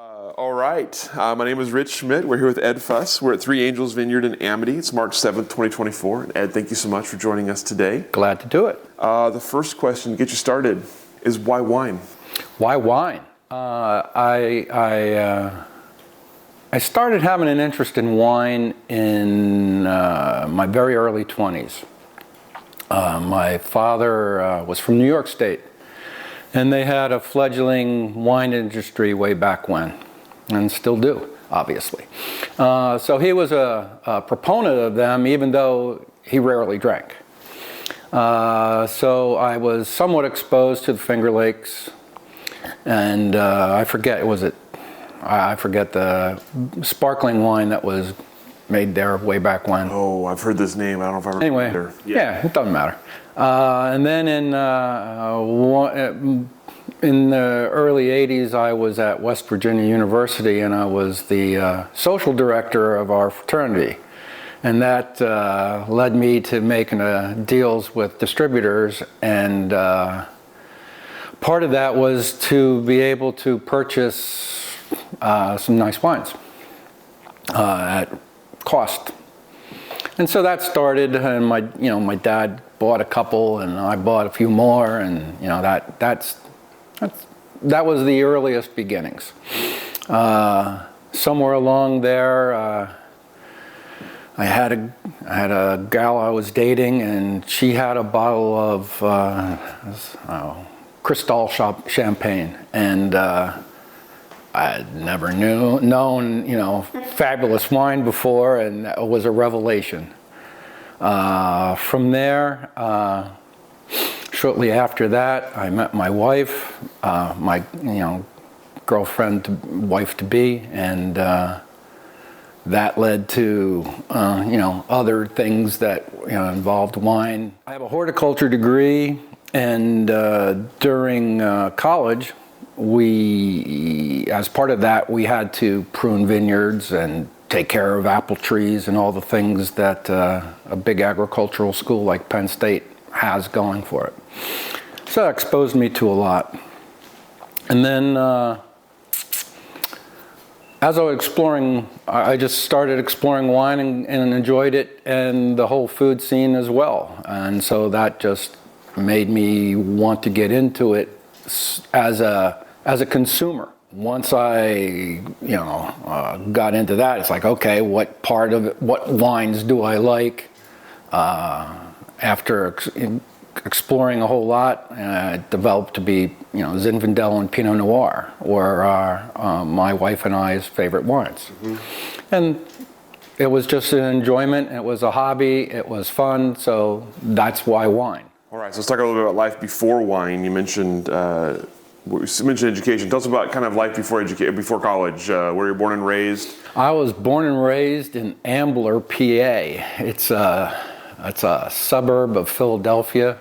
All right. My name is Rich Schmidt. We're here with Ed Fus. We're at Three Angels Vineyard in Amity. It's March 7th, 2024. And Ed, thank you so much for joining us today. Glad to do it. The first question to get you started is why wine? Why wine? I started having an interest in wine in my very early 20s. My father was from New York State, and they had a fledgling wine industry way back when, and still do, obviously. So he was a proponent of them, even though he rarely drank. So I was somewhat exposed to the Finger Lakes, and I forget the sparkling wine that was made there way back when. Oh, I've heard this name. I don't know if I remember. Anyway, yeah, it doesn't matter. And then in the early 80s, I was at West Virginia University, and I was the social director of our fraternity. And that led me to making deals with distributors, and part of that was to be able to purchase some nice wines at cost. And so that started, and my dad bought a couple, and I bought a few more, and that was the earliest beginnings. Somewhere along there, I had a gal I was dating, and she had a bottle of Cristal champagne, and I had never known fabulous wine before, and it was a revelation. From there, shortly after that, I met my wife, my girlfriend, wife to be, and that led to other things that involved wine. I have a horticulture degree, and during college, as part of that, we had to prune vineyards and take care of apple trees and all the things that a big agricultural school like Penn State has going for it. So that exposed me to a lot. And then as I was exploring, I just started exploring wine and enjoyed it, and the whole food scene as well. And so that just made me want to get into it as a consumer. Once I, got into that, it's like, okay, what wines do I like? After exploring a whole lot, it developed to be, Zinfandel and Pinot Noir were my wife and I's favorite wines. Mm-hmm. And it was just an enjoyment. It was a hobby. It was fun. So that's why wine. All right, so let's talk a little bit about life before wine. You mentioned education. Tell us about kind of life before college. Where you were born and raised? I was born and raised in Ambler, PA. It's a suburb of Philadelphia.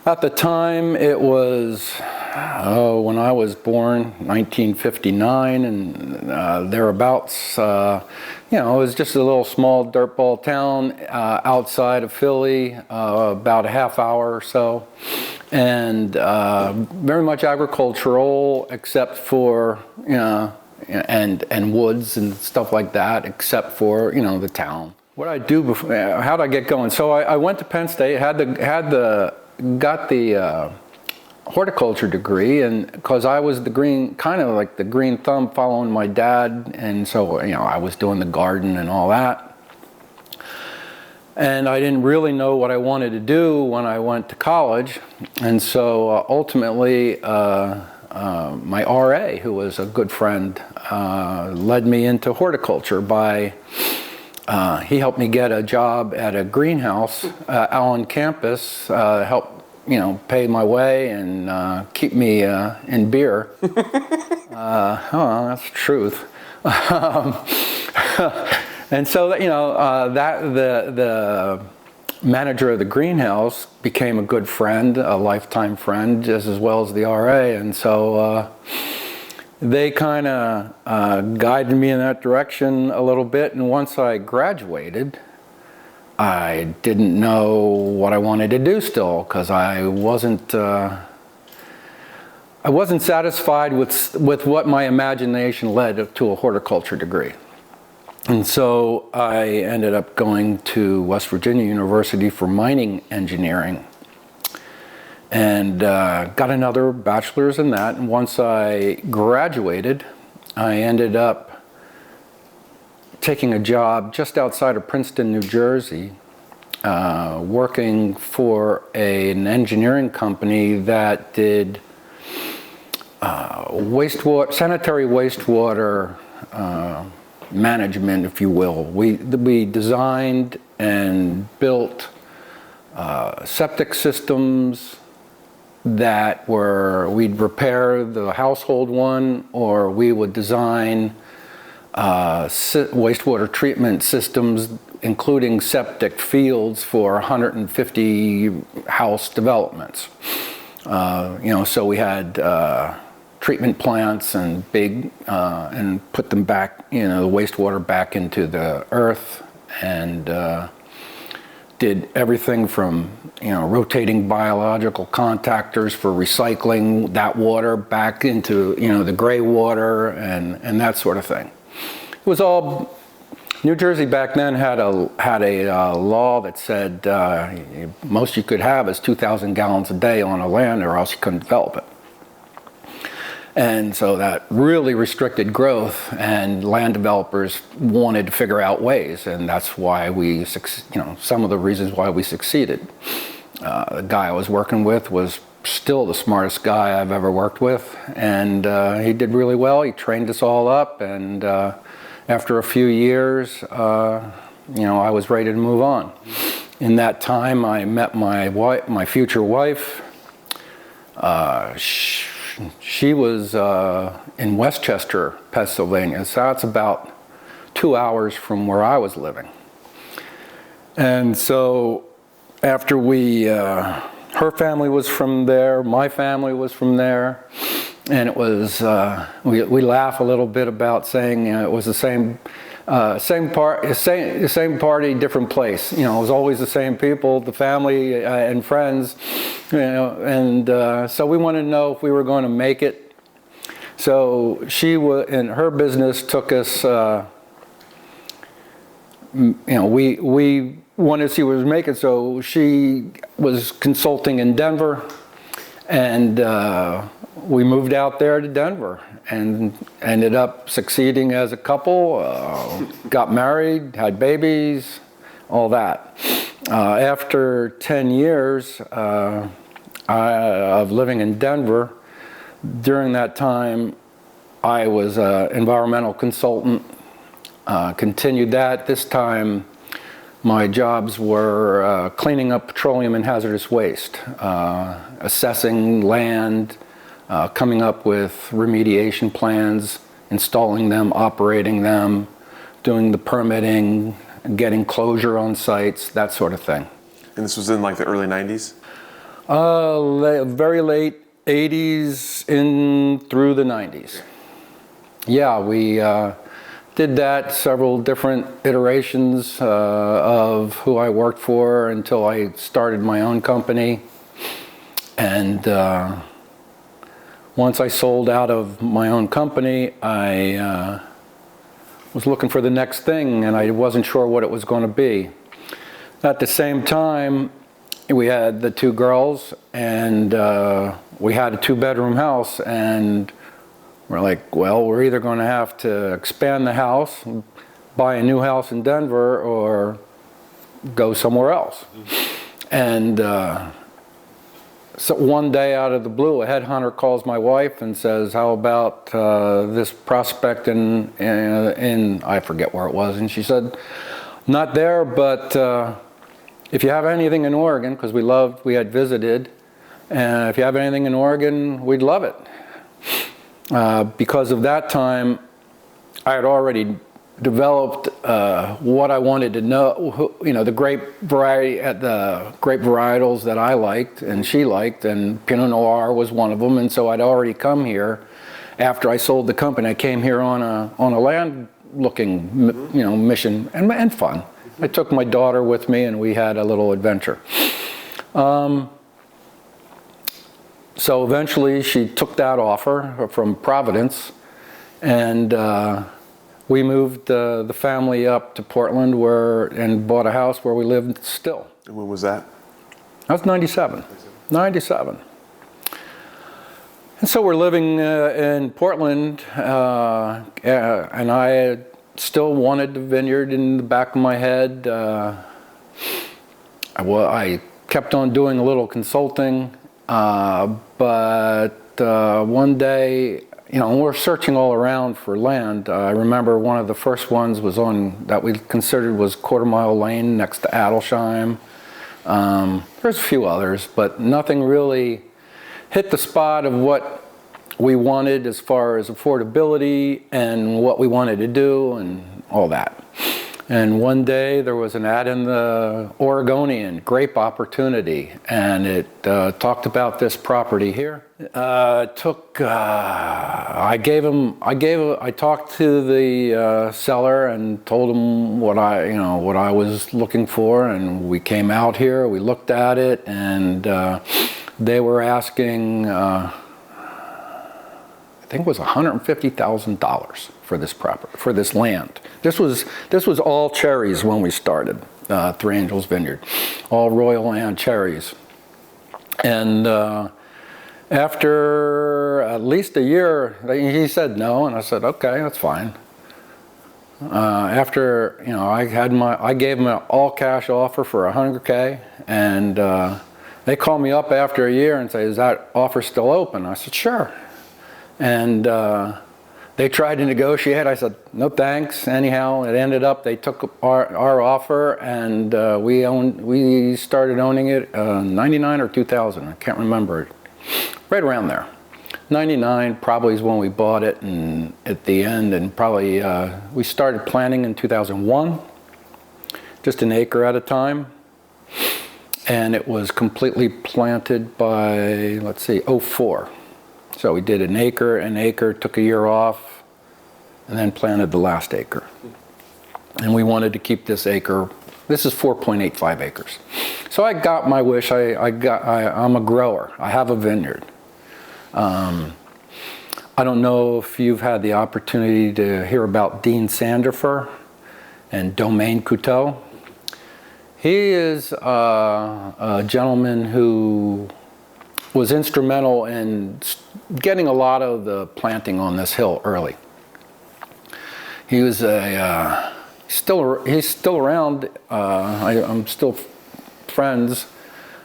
At the time, it was, when I was born, 1959, and thereabouts. It was just a little small dirtball town outside of Philly, about a half hour or so, and very much agricultural, except for and woods and stuff like that, except for the town. What I do before, how did I get going? So I went to Penn State, got the horticulture degree, and because I was the green thumb following my dad, and so I was doing the garden and all that. And I didn't really know what I wanted to do when I went to college, and so ultimately my RA, who was a good friend, led me into horticulture by he helped me get a job at a greenhouse on campus, help pay my way and keep me in beer. That's the truth. And so the manager of the greenhouse became a good friend, a lifetime friend, just as well as the RA, and so they kind of guided me in that direction a little bit. And once I graduated, I didn't know what I wanted to do still, because I wasn't I wasn't satisfied with what my imagination led to a horticulture degree. And so I ended up going to West Virginia University for mining engineering and got another bachelor's in that. And once I graduated, I ended up taking a job just outside of Princeton, New Jersey, working for an engineering company that did sanitary wastewater management, if you will. We designed and built septic systems that we'd repair the household one, or we would design wastewater treatment systems, including septic fields for 150 house developments. So we had treatment plants and and put them back, the wastewater back into the earth, and did everything from, rotating biological contactors for recycling that water back into, the gray water and that sort of thing. It was all, New Jersey back then had a law that said most you could have is 2,000 gallons a day on a land, or else you couldn't develop it. And so that really restricted growth, and land developers wanted to figure out ways, and that's why some of the reasons why we succeeded. The guy I was working with was still the smartest guy I've ever worked with, and he did really well. He trained us all up, and after a few years, I was ready to move on. In that time, I met my future wife. She was in Westchester, Pennsylvania, so that's about 2 hours from where I was living. And so after her family was from there, my family was from there, and it was, we laugh a little bit about saying it was the same party, different place. It was always the same people, the family and friends, and so we wanted to know if we were going to make it. So she and her business took us, we wanted to see what it was making, so she was consulting in Denver, and we moved out there to Denver and ended up succeeding as a couple, got married, had babies, all that. After 10 years of living in Denver, during that time I was an environmental consultant, continued that. This time my jobs were cleaning up petroleum and hazardous waste, assessing land, coming up with remediation plans, installing them, operating them, doing the permitting, getting closure on sites, that sort of thing. And this was in like the early 90s? Very late 80s in through the 90s. Yeah, we did that, several different iterations of who I worked for until I started my own company. And once I sold out of my own company, I was looking for the next thing, and I wasn't sure what it was going to be. At the same time, we had the two girls, and we had a 2-bedroom house, and we're like, well, we're either going to have to expand the house, buy a new house in Denver, or go somewhere else. And so one day out of the blue, a headhunter calls my wife and says, how about this prospect in I forget where it was, and she said, not there, but if you have anything in Oregon, because we had visited, and if you have anything in Oregon, we'd love it. Because of that time, I had already developed what I wanted to know, the grape varietals that I liked and she liked, and Pinot Noir was one of them. And so I'd already come here after I sold the company. I came here on a land looking, mission and fun. I took my daughter with me, and we had a little adventure. So eventually she took that offer from Providence, and we moved the family up to Portland and bought a house where we lived still. And when was that? That was 97. 97. And so we're living in Portland, and I still wanted the vineyard in the back of my head. I kept on doing a little consulting, but one day, we're searching all around for land. I remember one of the first ones was that we considered was Quarter Mile Lane next to Adelsheim. There's a few others, but nothing really hit the spot of what we wanted as far as affordability and what we wanted to do and all that. And one day there was an ad in the Oregonian, Grape Opportunity, and it talked about this property here. I talked to the seller and told him what I was looking for, and we came out here, we looked at it, and they were asking, I think it was $150,000 for this property, for this land. This was all cherries when we started Three Angels Vineyard, all Royal Land cherries. And after at least a year, he said no, and I said okay, that's fine. After I gave him an all cash offer for $100K, and they called me up after a year and say, "Is that offer still open?" I said sure. And they tried to negotiate. I said, no thanks. Anyhow, it ended up they took our offer, and we started owning it 99 or 2000. I can't remember. Right around there. 99 probably is when we bought it, and at the end, and probably we started planting in 2001, just an acre at a time. And it was completely planted by, let's see, '04. So we did an acre, took a year off, and then planted the last acre. And we wanted to keep this acre. This is 4.85 acres. So I got my wish. I'm a grower. I have a vineyard. I don't know if you've had the opportunity to hear about Dean Sandifer and Domaine Couteau. He is a gentleman who was instrumental in getting a lot of the planting on this hill early. He was he's still around. I'm still friends.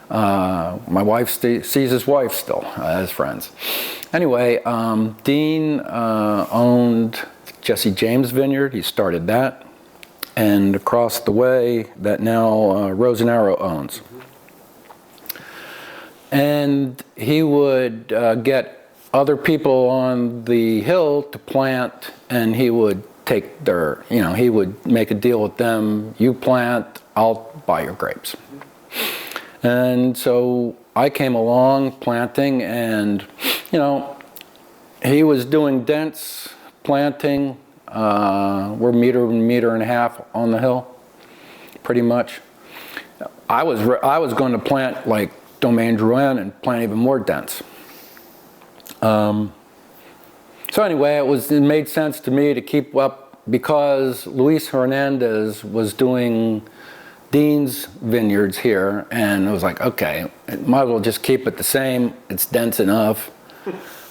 My wife sees his wife still as friends. Anyway, Dean owned Jesse James Vineyard. He started that, and across the way that now Rose and Arrow owns. And he would get other people on the hill to plant, and he would take their, he would make a deal with them. You plant, I'll buy your grapes. And so I came along planting, and, he was doing dense planting. We're meter and a half on the hill, pretty much. I was going to plant like Domaine Drouin and plant even more dense. So anyway, it made sense to me to keep up, because Luis Hernandez was doing Dean's vineyards here, and it was like, okay, might as well just keep it the same. It's dense enough.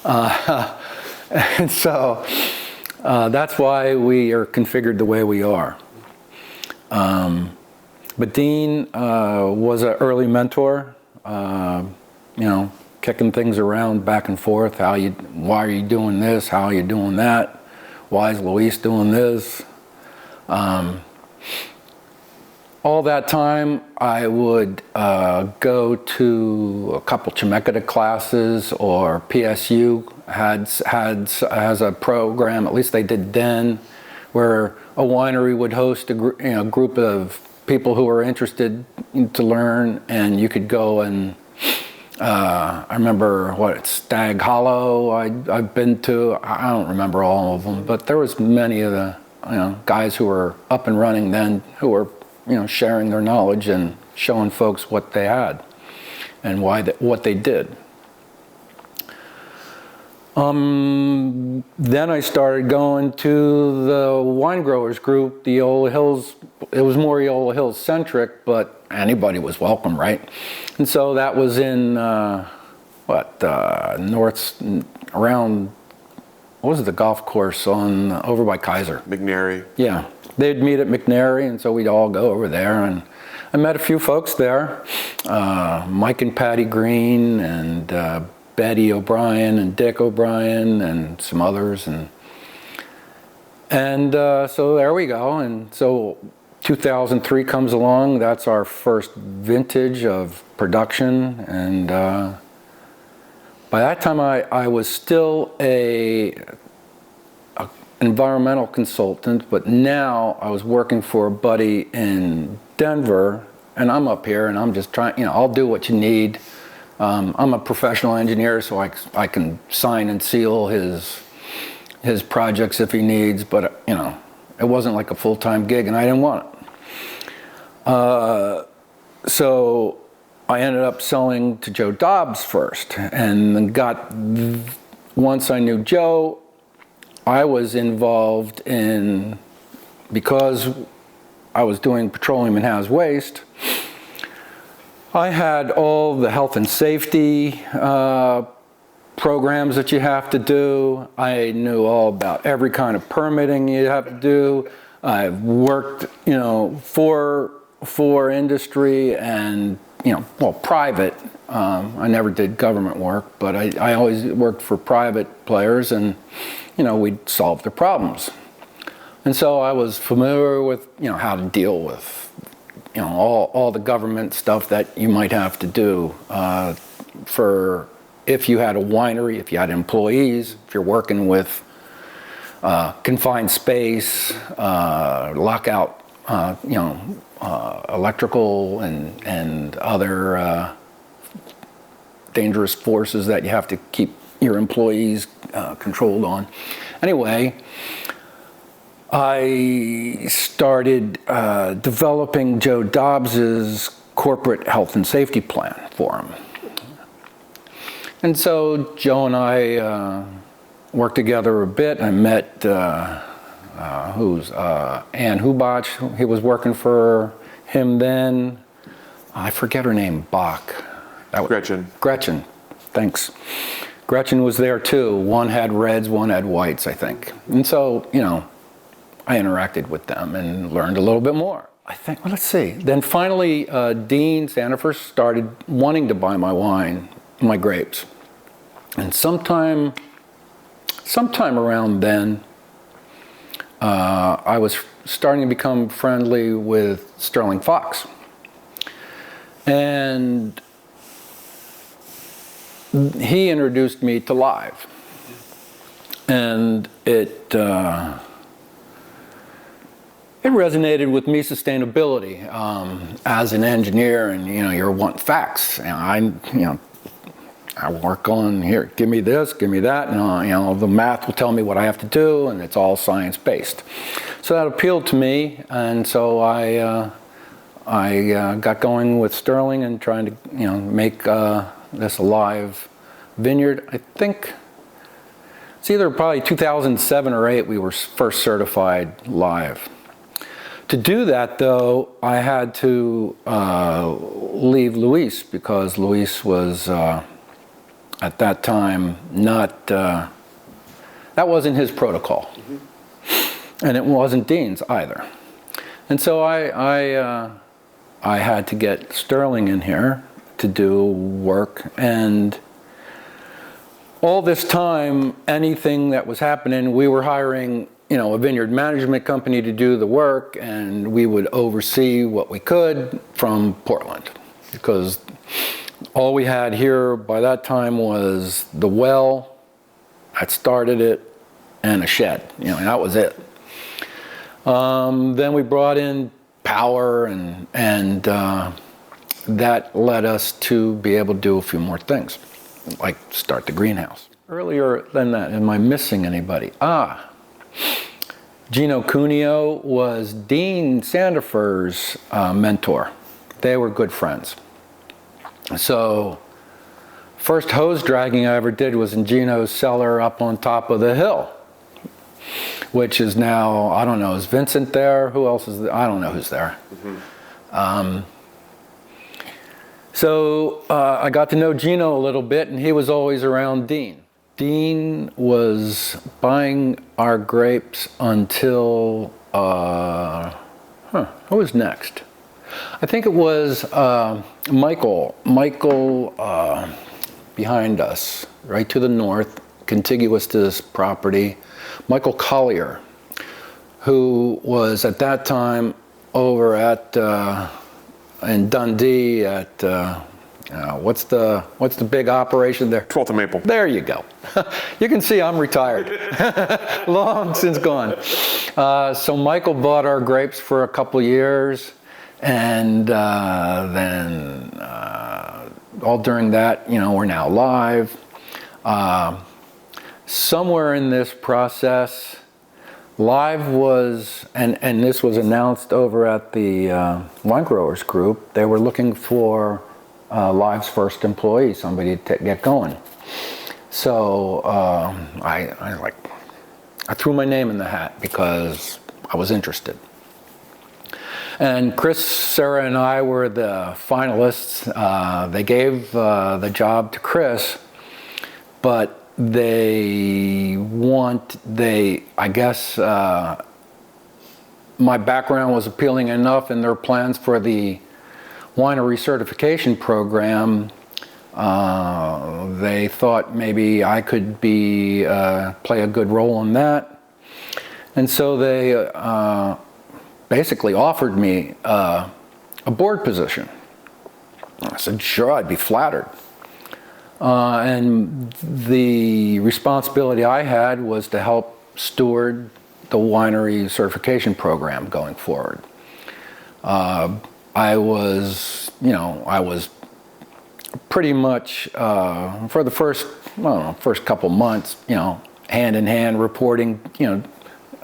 And so that's why we are configured the way we are. But Dean was an early mentor. Kicking things around back and forth. Why are you doing this? How are you doing that? Why is Luis doing this? All that time, I would go to a couple Chemeketa classes, or PSU has a program. At least they did then, where a winery would host a group of people who were interested to learn, and you could go and I remember Stag Hollow I've been to. I don't remember all of them, but there was many of the guys who were up and running then, who were sharing their knowledge and showing folks what they had and what they did. Then I started going to the wine growers group, the Eola Hills. It was more Eola Hills centric, but anybody was welcome, right? And so that was in north around. What was it, the golf course on over by Kaiser? McNary. Yeah, they'd meet at McNary, and so we'd all go over there. And I met a few folks there, Mike and Patty Green, and Betty O'Brien and Dick O'Brien and some others, and so there we go. And so 2003 comes along. That's our first vintage of production, and by that time I was still a environmental consultant, but now I was working for a buddy in Denver, and I'm up here and I'm just trying, I'll do what you need. I'm a professional engineer, so I can sign and seal his projects if he needs, but it wasn't like a full-time gig, and I didn't want it. So I ended up selling to Joe Dobbs first, and then once I knew Joe, I was involved in, because I was doing petroleum and hazardous waste, I had all the health and safety programs that you have to do. I knew all about every kind of permitting you have to do. I've worked, for industry and, private. I never did government work, but I always worked for private players, and, we'd solve the problems. And so I was familiar with, how to deal with all the government stuff that you might have to do for if you had a winery, if you had employees, if you're working with confined space, lockout, electrical and other dangerous forces that you have to keep your employees controlled on. Anyway, I started developing Joe Dobbs's corporate health and safety plan for him. And so Joe and I worked together a bit. I met Ann Hubach. He was working for him then. I forget her name, Bach. Gretchen. Gretchen, thanks. Gretchen was there too. One had reds, one had whites, I think. And so, I interacted with them and learned a little bit more. I think, let's see. Then finally, Dean Sandifer started wanting to buy my wine, my grapes. And sometime around then, I was starting to become friendly with Sterling Fox. And he introduced me to Live. And it resonated with me, sustainability, as an engineer, and you're wanting facts. I work on here. Give me this, give me that, and the math will tell me what I have to do, and it's all science based. So that appealed to me, and so I got going with Sterling and trying to make this a live vineyard. I think it's either probably 2007 or 8 we were first certified live. To do that, though, I had to leave Luis, because Luis was, at that time, not, that wasn't his protocol. Mm-hmm. And it wasn't Dean's either. And so I had to get Sterling in here to do work, and all this time, anything that was happening, we were hiring a vineyard management company to do the work, and we would oversee what we could from Portland, because all we had here by that time was the well that started it and a shed, and that was it. Then we brought in power, and that led us to be able to do a few more things, like start the greenhouse. Earlier than that, am I missing anybody? Gino Cuneo was Dean Sandifer's mentor. They were good friends. So First hose dragging I ever did was in Gino's cellar up on top of the hill, which is now, I don't know, is Vincent there? Who else is there? I don't know who's there. So I got to know Gino a little bit, and he was always around Dean. Dean was buying our grapes until, who was next? I think it was Michael behind us, right to the north, contiguous to this property, Michael Collier, who was at that time over at in Dundee at what's the big operation there? 12th and Maple. There you go. You can see I'm retired, long since gone. So Michael bought our grapes for a couple years, and then all during that, we're now live. Somewhere in this process, Live was, and this was announced over at the wine growers group, they were looking for Live's first employee, somebody to get going. So I threw my name in the hat because I was interested. And Chris, Sarah, and I were the finalists. They gave the job to Chris, but I guess my background was appealing enough in their plans for the winery certification program. They thought maybe I could play a good role in that. And so they basically offered me a board position. I said, sure, I'd be flattered. And the responsibility I had was to help steward the winery certification program going forward. I was pretty much, for the first couple months, hand in hand reporting,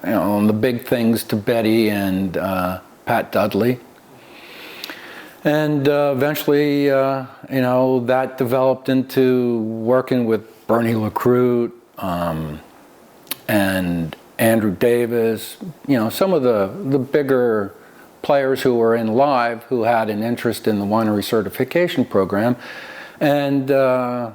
on the big things to Betty and Pat Dudley. And eventually, that developed into working with Bernie LaCroute and Andrew Davis, some of the bigger players who were in Live who had an interest in the winery certification program. And, Don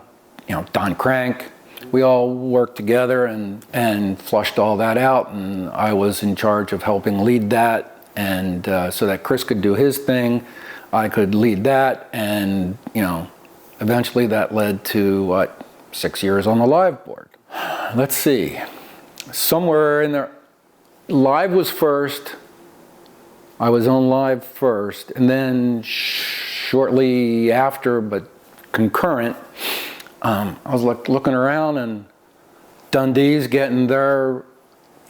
Crank, we all worked together and flushed all that out. And I was in charge of helping lead that, and so that Chris could do his thing. I could lead that, and eventually that led to 6 years on the Live board. Let's see, somewhere in there, Live was first. I was on Live first, and then shortly after, but concurrent, I was looking around, and Dundee's getting their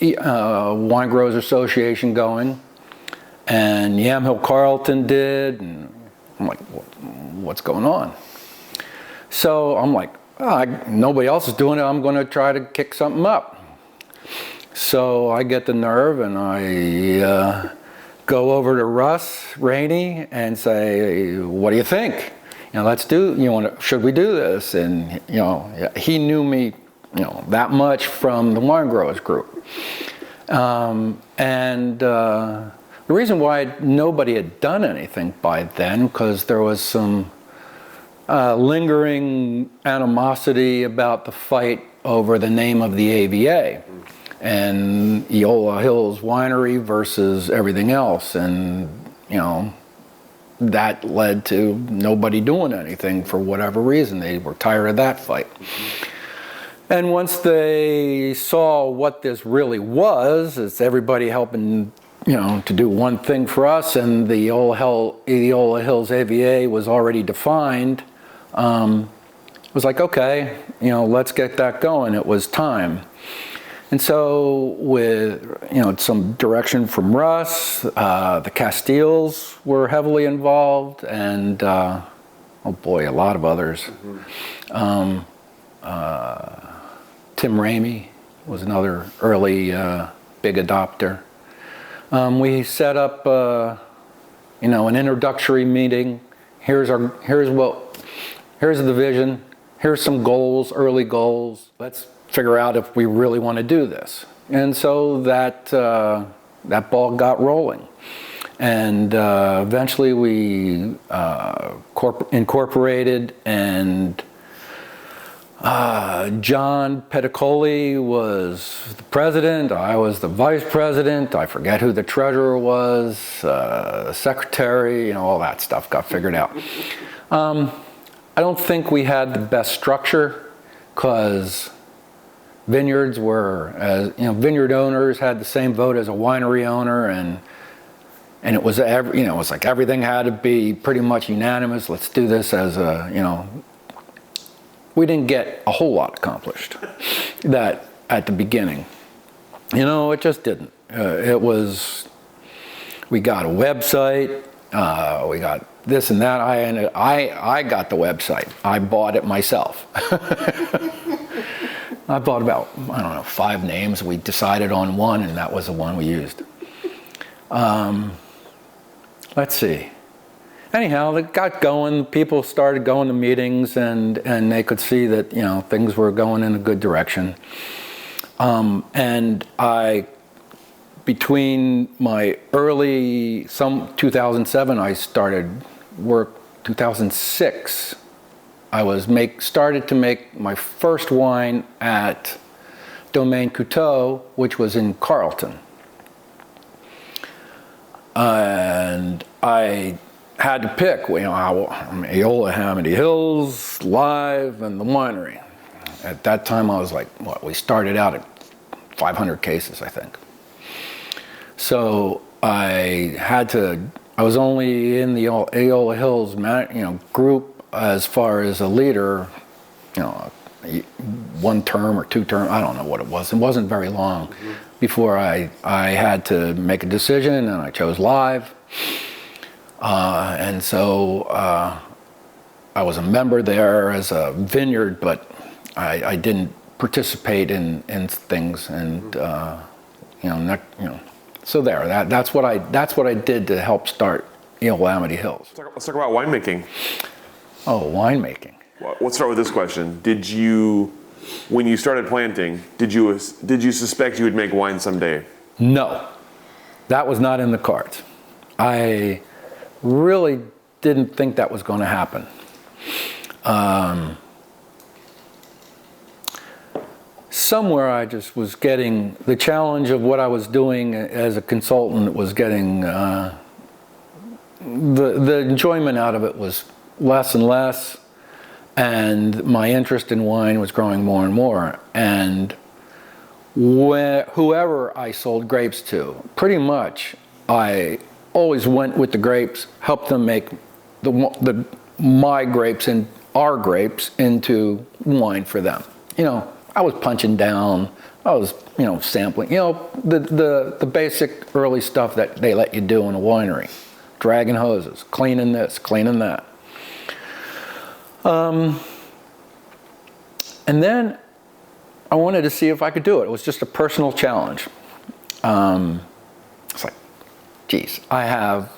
Wine Growers Association going. And Yamhill Carlton did, and I'm like, what's going on? So I'm like, nobody else is doing it, I'm going to try to kick something up. So I get the nerve, and I go over to Russ Rainey and say, what do you think? Should we do this? And he knew me, that much from the Wine Growers group, the reason why nobody had done anything by then, because there was some lingering animosity about the fight over the name of the AVA and Eola Hills Winery versus everything else. And, that led to nobody doing anything for whatever reason. They were tired of that fight. And once they saw what this really was, it's everybody helping to do one thing for us, and the Eola Hills AVA was already defined. It was like, okay, let's get that going. It was time. And so with, some direction from Russ, the Castiles were heavily involved, and, oh boy, a lot of others. Tim Ramey was another early big adopter. We set up, an introductory meeting. Here's the vision. here's some goals, early goals. Let's figure out if we really want to do this. And so that ball got rolling. And eventually we incorporated, and John Petticoli was the president, I was the vice president, I forget who the treasurer was, secretary, all that stuff got figured out. I don't think we had the best structure, because vineyards were, vineyard owners had the same vote as a winery owner, and it was it was like everything had to be pretty much unanimous. Let's do this as a, we didn't get a whole lot accomplished that at the beginning. It just didn't. We got a website, we got this and that. I got the website. I bought it myself. I bought about, 5 names. We decided on one, and that was the one we used. Let's see. Anyhow, it got going. People started going to meetings, and they could see that things were going in a good direction. And between my 2007, I started work. 2006, I started to make my first wine at Domaine Couteau, which was in Carleton. And I had to pick, Eola, Amity Hills, Live, and the winery. At that time, I was like, we started out at 500 cases, I think. So I was only in the Eola Hills, group as far as a leader, 1 term or 2 term, I don't know what it was. It wasn't very long before I had to make a decision, and I chose Live. And so I was a member there as a vineyard, but I didn't participate in things, and so that's what I did to help start Amity Hills. Let's talk about winemaking. Oh, winemaking. Well, let's start with this question. When you started planting, did you suspect you would make wine someday? No, that was not in the cards. I really didn't think that was going to happen. Somewhere I just was getting the challenge of what I was doing as a consultant was getting the enjoyment out of it was less and less, and my interest in wine was growing more and more. And whoever I sold grapes to, pretty much I always went with the grapes, helped them make my grapes and our grapes into wine for them. I was punching down, I was sampling, the basic early stuff that they let you do in a winery, dragging hoses, cleaning this, cleaning that. And then I wanted to see if I could do it. It was just a personal challenge. It's like, geez, I have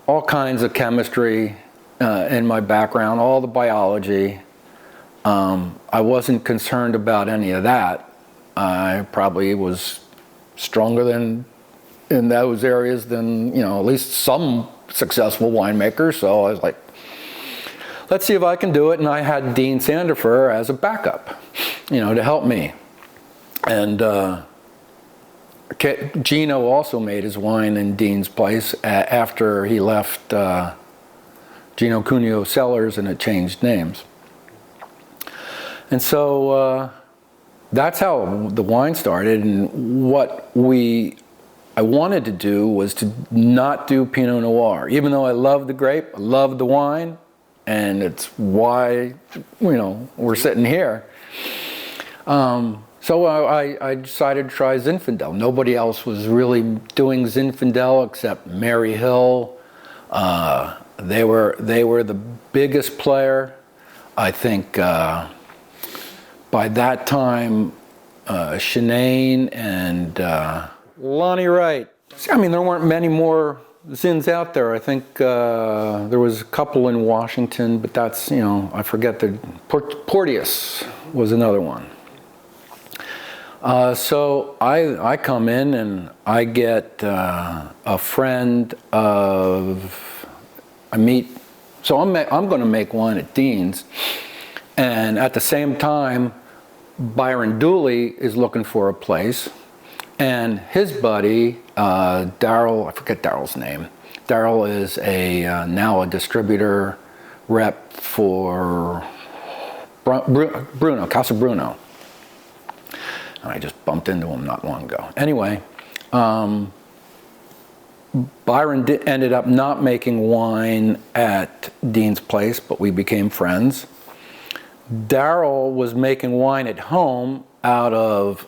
all kinds of chemistry in my background, all the biology. I wasn't concerned about any of that. I probably was stronger in those areas than, at least some successful winemakers. So I was like, let's see if I can do it. And I had Dean Sandifer as a backup, to help me. And Gino also made his wine in Dean's place after he left Gino Cuneo Cellars, and it changed names. And so that's how the wine started. And what I wanted to do was to not do Pinot Noir, even though I love the grape, I love the wine, and it's why we're sitting here. So I decided to try Zinfandel. Nobody else was really doing Zinfandel except Mary Hill. They were the biggest player. I think by that time, Shanane and Lonnie Wright. I mean, there weren't many more zins out there. I think there was a couple in Washington, but that's, I forget Porteous was another one. So I come in and I get a friend I meet, so I'm going to make wine at Dean's, and at the same time, Byron Dooley is looking for a place, and his buddy, Darryl, I forget Darryl's name. Darryl is now a distributor rep for Bruno, Casa Bruno. And I just bumped into him not long ago. Anyway, Byron ended up not making wine at Dean's place, but we became friends. Darryl was making wine at home out of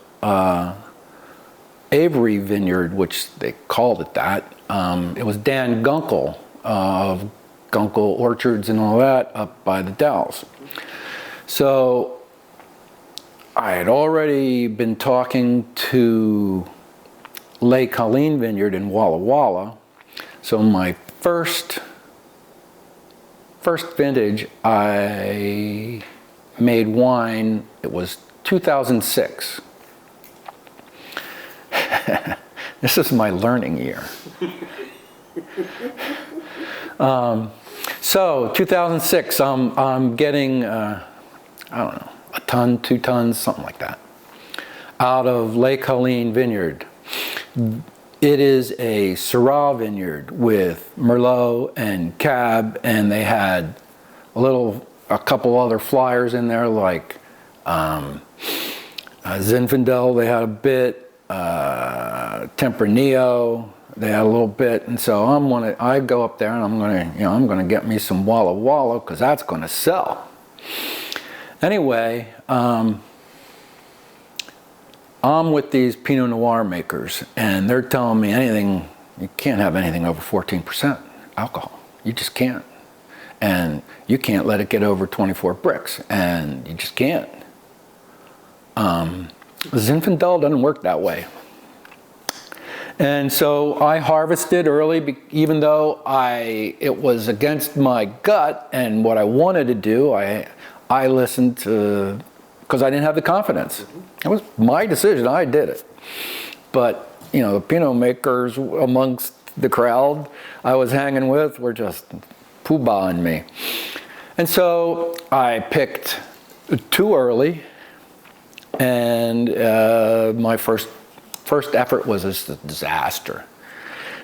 Avery Vineyard, which they called it that. It was Dan Gunkel of Gunkel Orchards and all that up by the Dells. So I had already been talking to Les Collines Vineyard in Walla Walla. So my first vintage, I made wine, it was 2006. This is my learning year. So 2006, I'm getting, I don't know, a ton, 2 tons, something like that, out of Les Collines Vineyard. It is a Syrah vineyard with Merlot and Cab, and they had a couple other flyers in there like Zinfandel, they had a bit, Tempranillo, they had a little bit, and so I go up there and I'm gonna get me some Walla Walla because that's gonna sell. Anyway, I'm with these Pinot Noir makers, and they're telling me you can't have anything over 14% alcohol. You just can't. And you can't let it get over 24 bricks, and you just can't. Zinfandel doesn't work that way. And so I harvested early, even though it was against my gut and what I wanted to do. I listened to, because I didn't have the confidence. It was my decision, I did it. But, the Pinot makers amongst the crowd I was hanging with were just poo-bahing me. And so I picked too early, and my first effort was a disaster.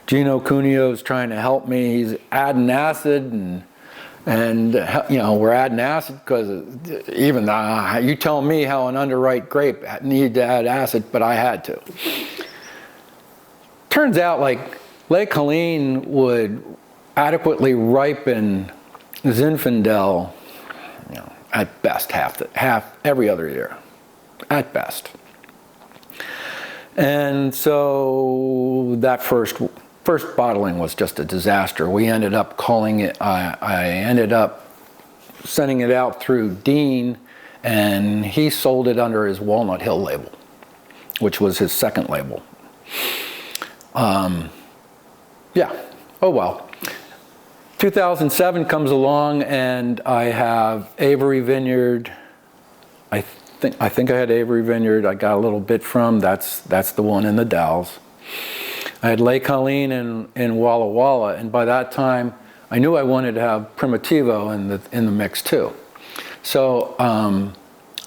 Gino Cunio's trying to help me. He's adding acid, and we're adding acid because even you tell me how an underripe grape needed to add acid, but I had to. Turns out like Les Collines would adequately ripen Zinfandel, at best half every other year, at best. And so that first bottling was just a disaster. We ended up calling it, I ended up sending it out through Dean, and he sold it under his Walnut Hill label, which was his second label. Oh well. 2007 comes along, and I have Avery Vineyard. I think I had Avery Vineyard. I got a little bit from. That's the one in the Dalles. I had Les Collines in Walla Walla, and by that time, I knew I wanted to have Primitivo in the mix too. So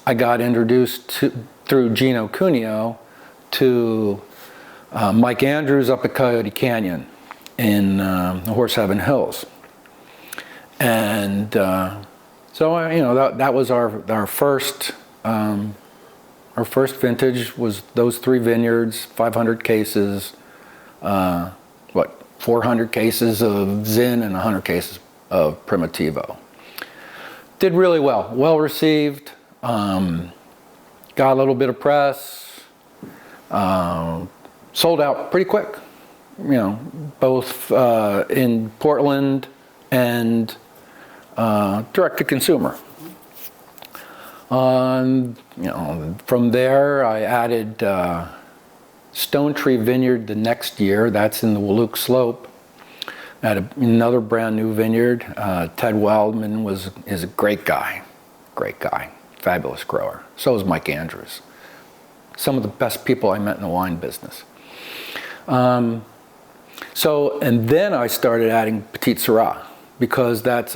I got introduced through Gino Cunio to Mike Andrews up at Coyote Canyon in the Horse Heaven Hills. And so that was our first vintage was those 3 vineyards, 500 cases, 400 cases of Zin and 100 cases of Primitivo. Did really well received, got a little bit of press, sold out pretty quick, both in Portland and direct to consumer. From there, I added Stone Tree Vineyard the next year. That's in the Walook Slope. at another brand new vineyard. Ted Wildman is a great guy, fabulous grower. So is Mike Andrews. Some of the best people I met in the wine business. And then I started adding Petit Syrah, because that's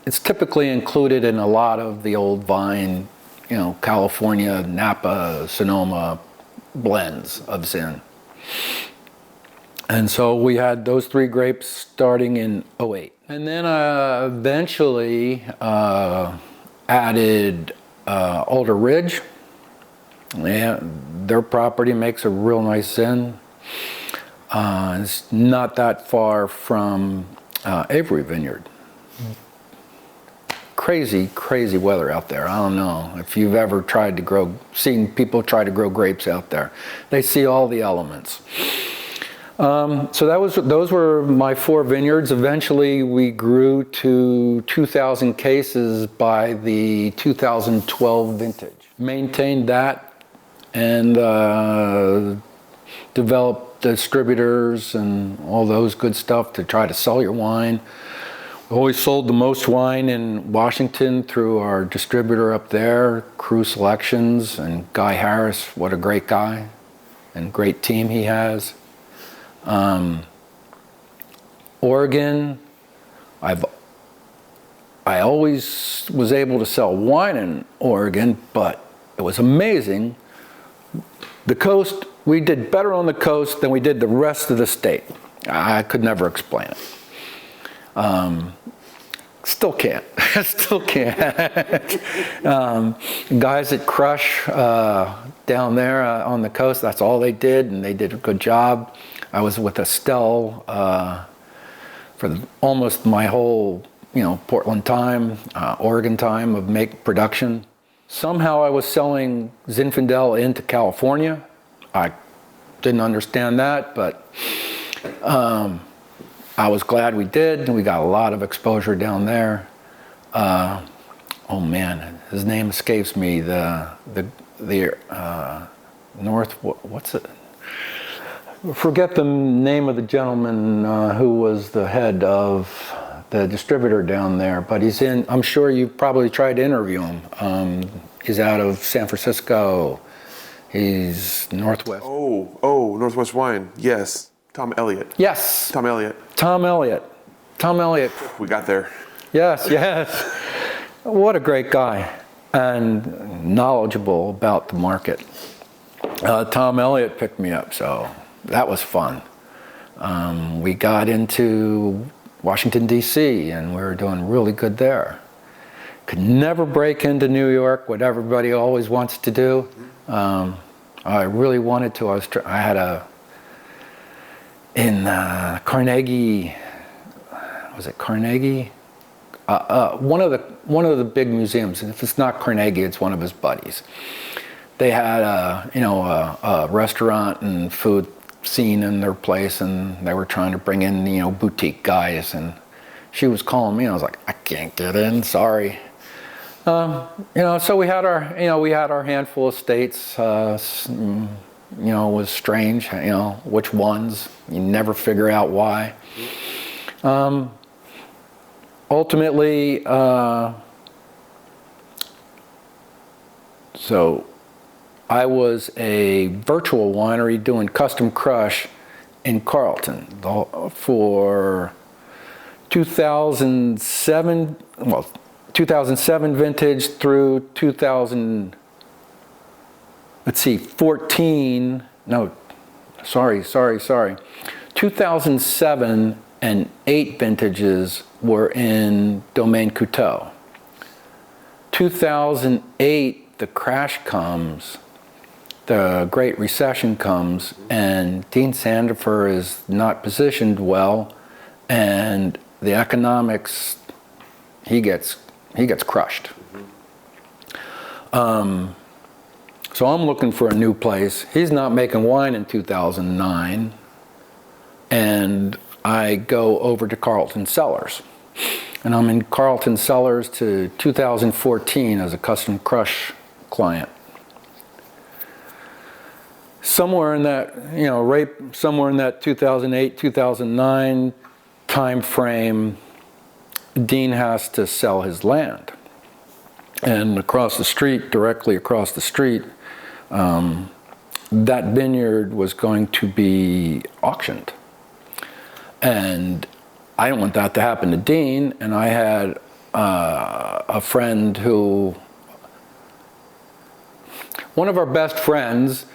it's typically included in a lot of the old vine, California, Napa, Sonoma blends of Zin. And so we had those 3 grapes starting in '08. And then eventually added Alder Ridge. Yeah, their property makes a real nice Zin. It's not that far from Avery Vineyard. Crazy weather out there. I don't know if you've ever seen people try to grow grapes out there. They see all the elements. So those were my 4 vineyards. Eventually we grew to 2,000 cases by the 2012 vintage. Maintained that and developed distributors and all those good stuff to try to sell your wine. We always sold the most wine in Washington through our distributor up there, Crew Selections, and Guy Harris, what a great guy and great team he has. Oregon, I always was able to sell wine in Oregon, but it was amazing. The coast, we did better on the coast than we did the rest of the state. I could never explain it. Still can't. Guys at Crush down there on the coast, that's all they did, and they did a good job. I was with Estelle for almost my whole, Portland time, Oregon time of production. Somehow I was selling Zinfandel into California. I didn't understand that, but I was glad we did. We got a lot of exposure down there. Oh man, his name escapes me. The North, what's it? Forget the name of the gentleman who was the head of the distributor down there, but he's in, I'm sure you've probably tried to interview him. He's out of San Francisco. He's Northwest. Oh, Northwest Wine, yes. Tom Elliott. Yes. Tom Elliott. We got there. Yes. What a great guy and knowledgeable about the market. Tom Elliott picked me up, so that was fun. We got into Washington, D.C., and we were doing really good there. Could never break into New York, what everybody always wants to do. I really wanted to. I had in Carnegie, was it Carnegie? One of the big museums. If it's not Carnegie, it's one of his buddies. They had a restaurant and food scene in their place, and they were trying to bring in boutique guys. And she was calling me, and I was like, I can't get in, sorry. So we had our handful of states. It was strange, which ones. You never figure out why. Ultimately, so I was a virtual winery doing custom crush in Carlton for 2007 vintage through 2014. No, sorry. 2007 and 8 vintages were in Domaine Couteau. 2008, the crash comes, the Great Recession comes, and Dean Sandifer is not positioned well, and the economics, he gets crushed. So I'm looking for a new place. He's not making wine in 2009, and I go over to Carlton Cellars. And I'm in Carlton Cellars to 2014 as a custom crush client. somewhere in that, somewhere in that 2008, 2009 time frame, Dean has to sell his land. And across the street, directly across the street, that vineyard was going to be auctioned. And I didn't want that to happen to Dean, and I had a friend who, one of our best friends,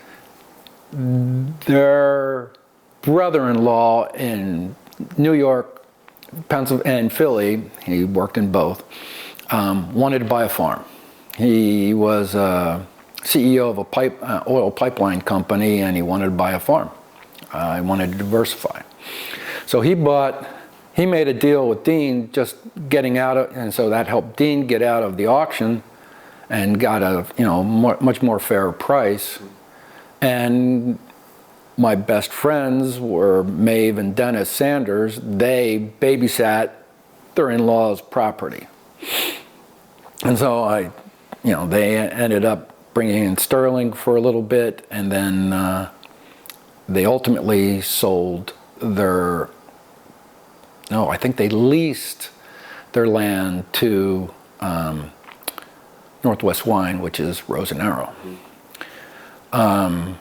their brother-in-law in New York, Pennsylvania, and Philly, he worked in both, wanted to buy a farm. He was CEO of a oil pipeline company, and he wanted to buy a farm. He wanted to diversify. So he made a deal with Dean, just getting out of, and so that helped Dean get out of the auction and got a much more fair price. And my best friends were Maeve and Dennis Sanders. They babysat their in-laws' property. And so they ended up bringing in sterling for a little bit, and then they ultimately sold I think they leased their land to Northwest Wine, which is Rose and Arrow. So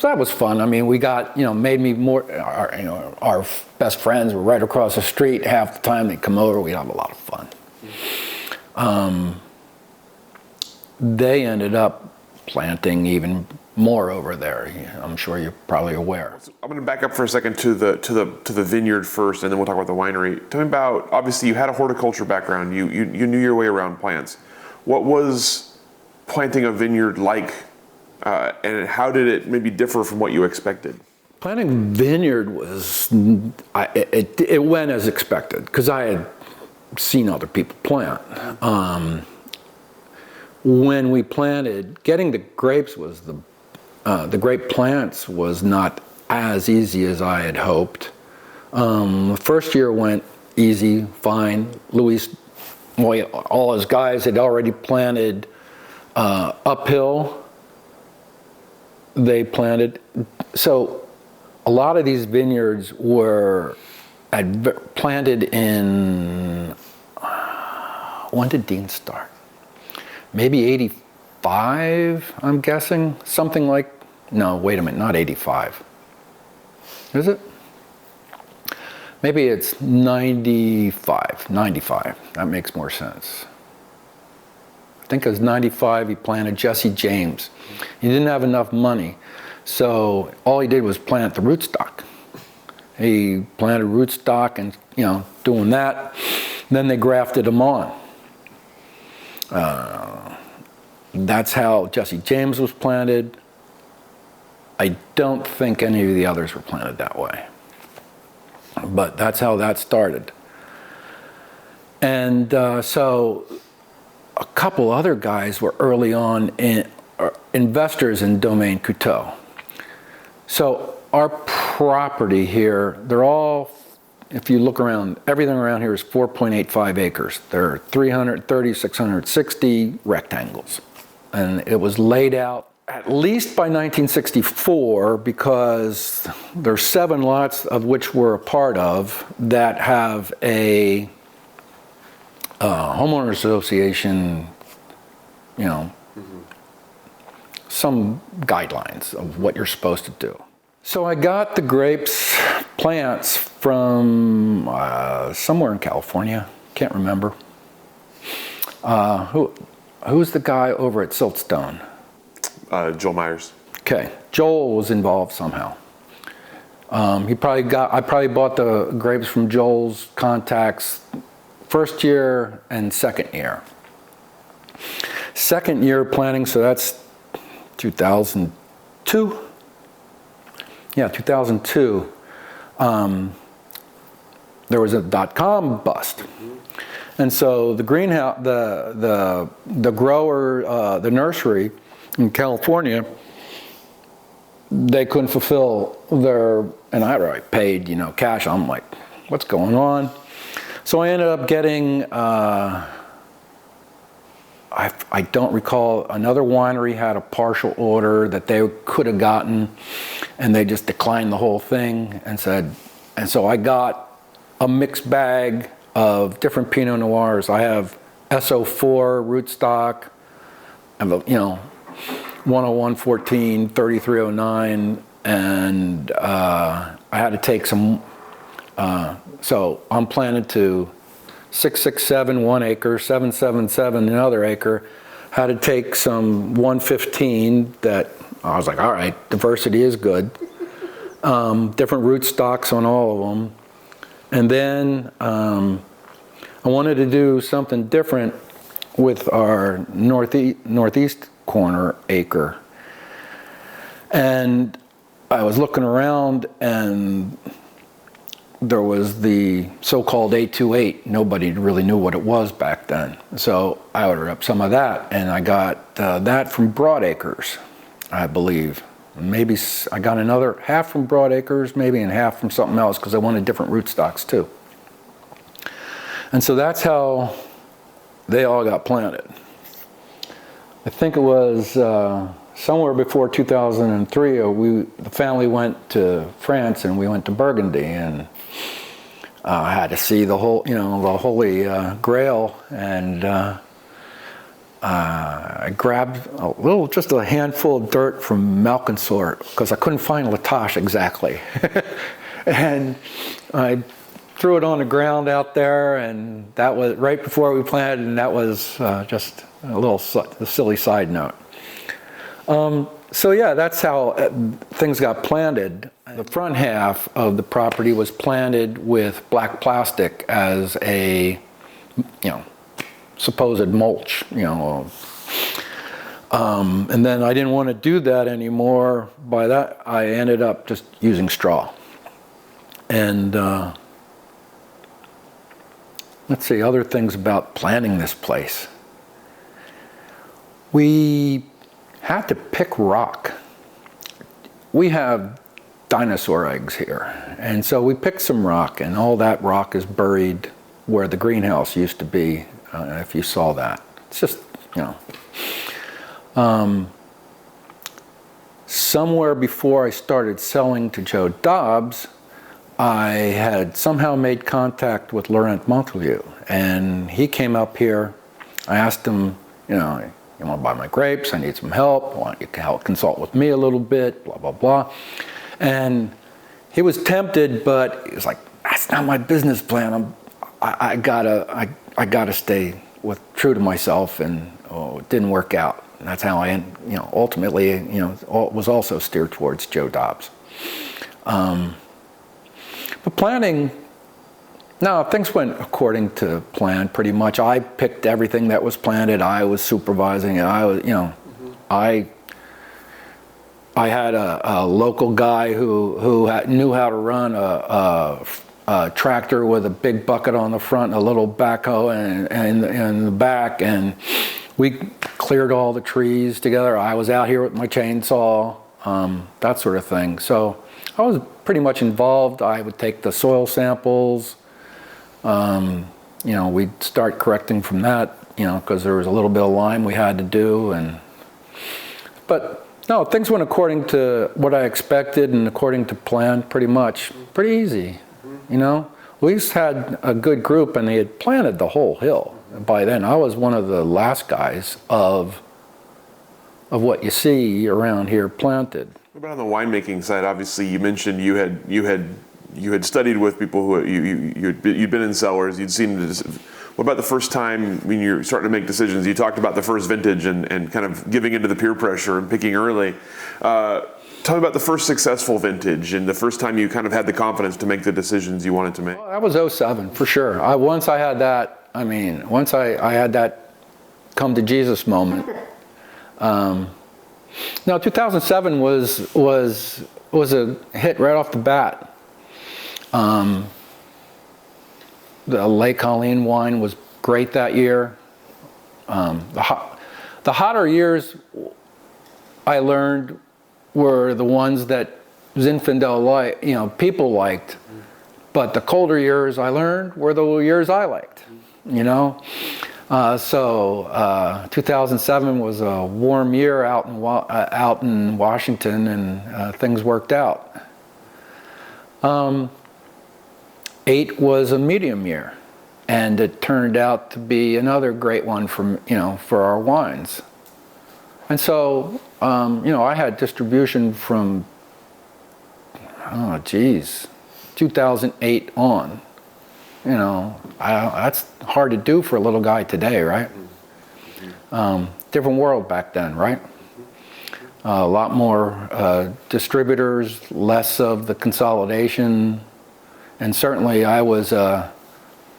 that was fun. I mean, we got, made me more, our best friends were right across the street. Half the time they'd come over, we'd have a lot of fun. They ended up planting even more over there. I'm sure you're probably aware. I'm going to back up for a second to the vineyard first, and then we'll talk about the winery. Tell me about, obviously you had a horticulture background. You knew your way around plants. What was planting a vineyard like, and how did it maybe differ from what you expected? Planting vineyard was, it went as expected, because I had seen other people plant. When we planted, getting the grapes was the grape plants was not as easy as I had hoped. The first year went easy, fine. Luis, all his guys had already planted uphill. They planted. So a lot of these vineyards were planted in, when did Dean start? Maybe 85, I'm guessing. Something like, no, wait a minute, not 85. Is it? Maybe it's 95. That makes more sense. I think it was 95, he planted Jesse James. He didn't have enough money, so all he did was plant the rootstock. He planted rootstock and, doing that. Then they grafted them on. That's how Jesse James was planted. I don't think any of the others were planted that way. But that's how that started. And so a couple other guys were early on investors in Domaine Couteau. So our property here, they're all, if you look around, everything around here is 4.85 acres. There are 330, 660 rectangles. And it was laid out at least by 1964, because there's 7 lots of which we're a part of that have a homeowners association, some guidelines of what you're supposed to do. So I got the grapes plants from somewhere in California, can't remember. Who's the guy over at Siltstone? Joel Myers. Okay, Joel was involved somehow. I probably bought the grapes from Joel's contacts first year and second year. Second year planting, so that's 2002. Yeah, 2002. There was a .com bust. And so the greenhouse, the grower, the nursery in California, they couldn't fulfill their, and I already paid, cash. I'm like, what's going on? So I ended up getting I don't recall, another winery had a partial order that they could have gotten, and they just declined the whole thing and said, and so I got a mixed bag of different Pinot Noirs. I have SO4 rootstock, I have, 10114, 3309, and I had to take some, so I'm planning to 667 1 acre, 777 another acre. Had to take some 115 that I was like, all right, diversity is good. Different rootstocks on all of them. And then I wanted to do something different with our northeast corner acre. And I was looking around, and there was the so-called 828. Nobody really knew what it was back then. So I ordered up some of that, and I got that from Broadacres, I believe. Maybe I got another half from Broadacres, maybe, and half from something else, because I wanted different rootstocks too. And so that's how they all got planted. I think it was somewhere before 2003, the family went to France, and we went to Burgundy, and I had to see the whole, the Holy Grail, and I grabbed just a handful of dirt from Malconsort, because I couldn't find Latache exactly. And I threw it on the ground out there, and that was right before we planted, and that was just a silly side note. So yeah, that's how things got planted. The front half of the property was planted with black plastic as a, supposed mulch, and then I didn't want to do that anymore. By that, I ended up just using straw. And let's see, other things about planting this place. We had to pick rock. We have dinosaur eggs here, and so we picked some rock, and all that rock is buried where the greenhouse used to be, if you saw that. It's just, somewhere before I started selling to Joe Dobbs, I had somehow made contact with Laurent Montelieu, and he came up here. I asked him, you want to buy my grapes? I need some help. I want you to help consult with me a little bit, blah, blah, blah. And he was tempted, but he was like, that's not my business plan. I gotta stay true to myself, and it didn't work out. And that's how I, ultimately, was also steered towards Joe Dobbs. But planning, no, things went according to plan pretty much. I picked everything that was planted. I was supervising it. I was, I had a local guy who knew how to run a tractor with a big bucket on the front and a little backhoe and in the back, and we cleared all the trees together. I was out here with my chainsaw, that sort of thing. So I was pretty much involved. I would take the soil samples. We'd start correcting from that, because there was a little bit of lime we had to do, but no, things went according to what I expected and according to plan, pretty much. Pretty easy, We just had a good group, and they had planted the whole hill. And by then, I was one of the last guys of what you see around here planted. What about on the winemaking side? Obviously, you mentioned you had studied with people who you'd been in cellars. You'd seen this. What about the first time when you're starting to make decisions? You talked about the first vintage and kind of giving into the peer pressure and picking early. Tell me about the first successful vintage and the first time you kind of had the confidence to make the decisions you wanted to make. Well, that was 2007 for sure. Once I had that come to Jesus moment. No, 2007 was a hit right off the bat. The Lake Colleen wine was great that year. The hotter years, I learned, were the ones that Zinfandel people liked. But the colder years, I learned, were the years I liked. 2007 was a warm year out in Washington, and things worked out. 8 was a medium year, and it turned out to be another great one for our wines. And so, I had distribution from, 2008 on. That's hard to do for a little guy today, right? Different world back then, right? A lot more distributors, less of the consolidation, and certainly I was,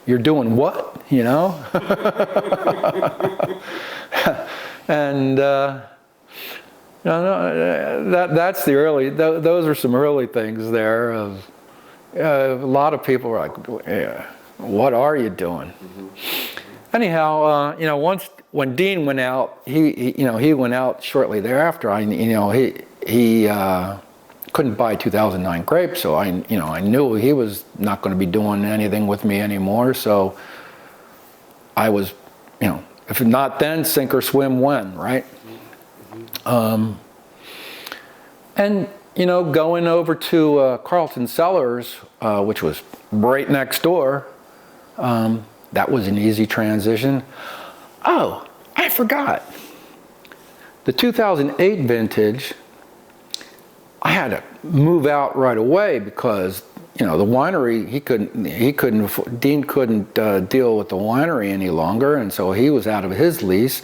you're doing what, And that's the early. Those are some early things there. A lot of people were like, yeah, "What are you doing?" Anyhow, once when Dean went out, he went out shortly thereafter. He couldn't buy 2009 grapes, so I knew he was not going to be doing anything with me anymore. So I was, if not then, sink or swim when, right? And going over to Carlton Cellars, which was right next door, that was an easy transition. Oh, I forgot. The 2008 vintage, I had to move out right away because the winery, Dean couldn't deal with the winery any longer, and so he was out of his lease,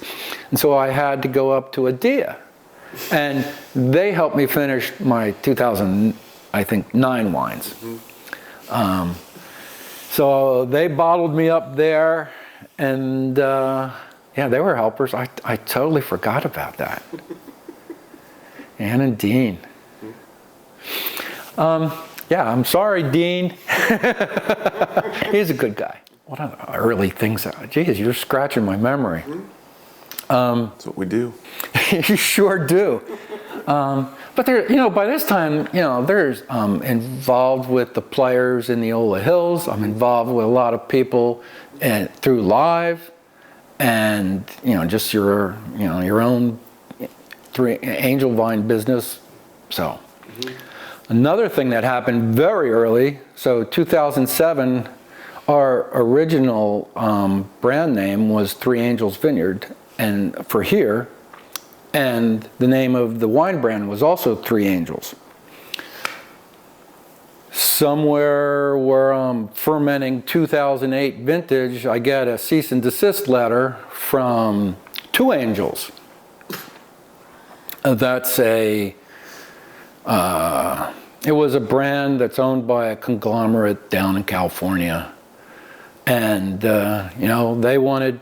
and so I had to go up to Adia, and they helped me finish my 2009 wines. So they bottled me up there, and they were helpers. I totally forgot about that. Ann and Dean. I'm sorry, Dean. He's a good guy. What are the early things? Geez, you're scratching my memory. That's what we do. You sure do. But there, by this time, there's involved with the players in the Ola Hills. I'm involved with a lot of people through Live, and just your own Angelvine business. So. Another thing that happened very early, so 2007, our original brand name was Three Angels Vineyard, and for here, and the name of the wine brand was also Three Angels. Somewhere where I'm fermenting 2008 vintage, I get a cease and desist letter from Two Angels. That's it was a brand that's owned by a conglomerate down in California, and they wanted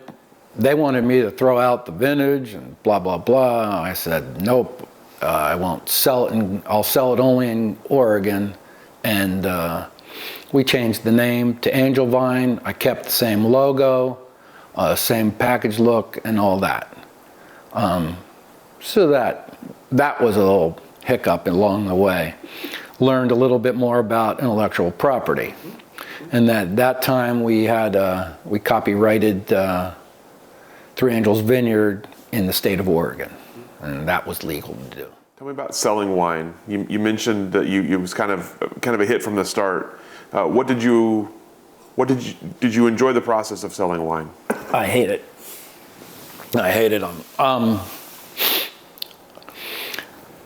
me to throw out the vintage and blah blah blah. I said nope, I won't sell it, and I'll sell it only in Oregon. And we changed the name to Angelvine. I kept the same logo, same package look, and all that. So that was a little hiccup along the way. Learned a little bit more about intellectual property, and that time we copyrighted Three Angels Vineyard in the state of Oregon, and that was legal to do. Tell me about selling wine. You mentioned that you was kind of a hit from the start. Did you enjoy the process of selling wine? I hate it.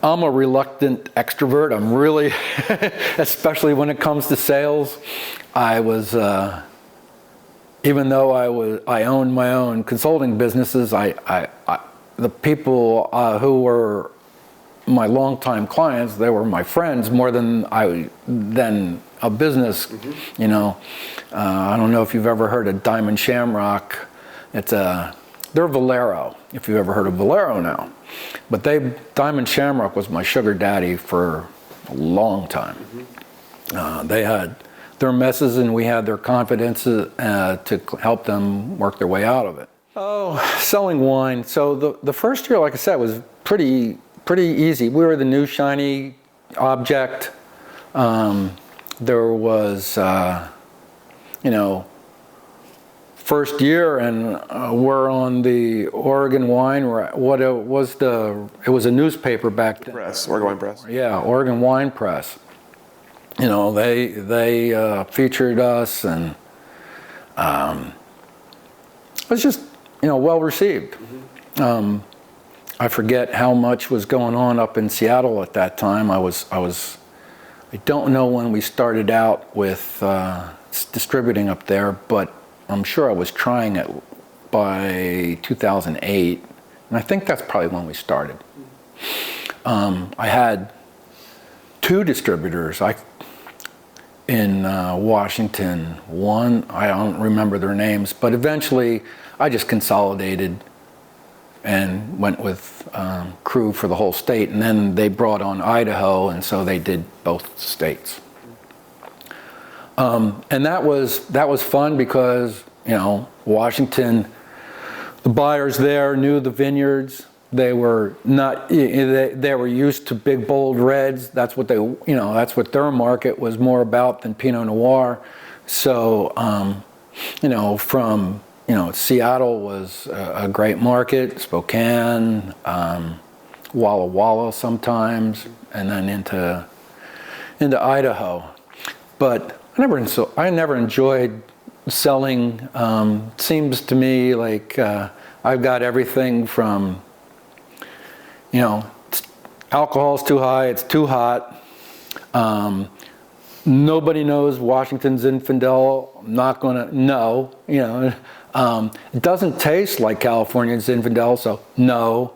I'm a reluctant extrovert. I'm really, especially when it comes to sales. I was, even though I owned my own consulting businesses, the people who were my longtime clients, they were my friends more than a business. Mm-hmm. I don't know if you've ever heard of Diamond Shamrock. They're Valero, if you've ever heard of Valero now. But Diamond Shamrock was my sugar daddy for a long time. Mm-hmm. They had their messes and we had their confidences to help them work their way out of it. Oh, selling wine. So the first year, like I said, was pretty easy. We were the new shiny object. There was, first year, and we're on the Oregon Wine. It was a newspaper back then. Press, Oregon Wine Press. Yeah, Oregon Wine Press. You know, they featured us, and it was just, you know, well received. I forget how much was going on up in Seattle at that time. I don't know when we started out with distributing up there, but I'm sure I was trying it by 2008, and I think that's probably when we started. I had 2 distributors in Washington. One, I don't remember their names, but eventually I just consolidated and went with crew for the whole state, and then they brought on Idaho, and so they did both states. And that was fun because, you know, Washington, the buyers there knew the vineyards. They were not, they were used to big bold reds. That's what that's what their market was more about than Pinot Noir. So, you know, from, you know, Seattle was a great market, Spokane, Walla Walla sometimes, and then into Idaho. But I never enjoyed selling. Seems to me like I've got everything from, you know, alcohol's too high, it's too hot. Nobody knows Washington's Zinfandel. I'm not gonna know, you know. It doesn't taste like Californian Zinfandel, so no.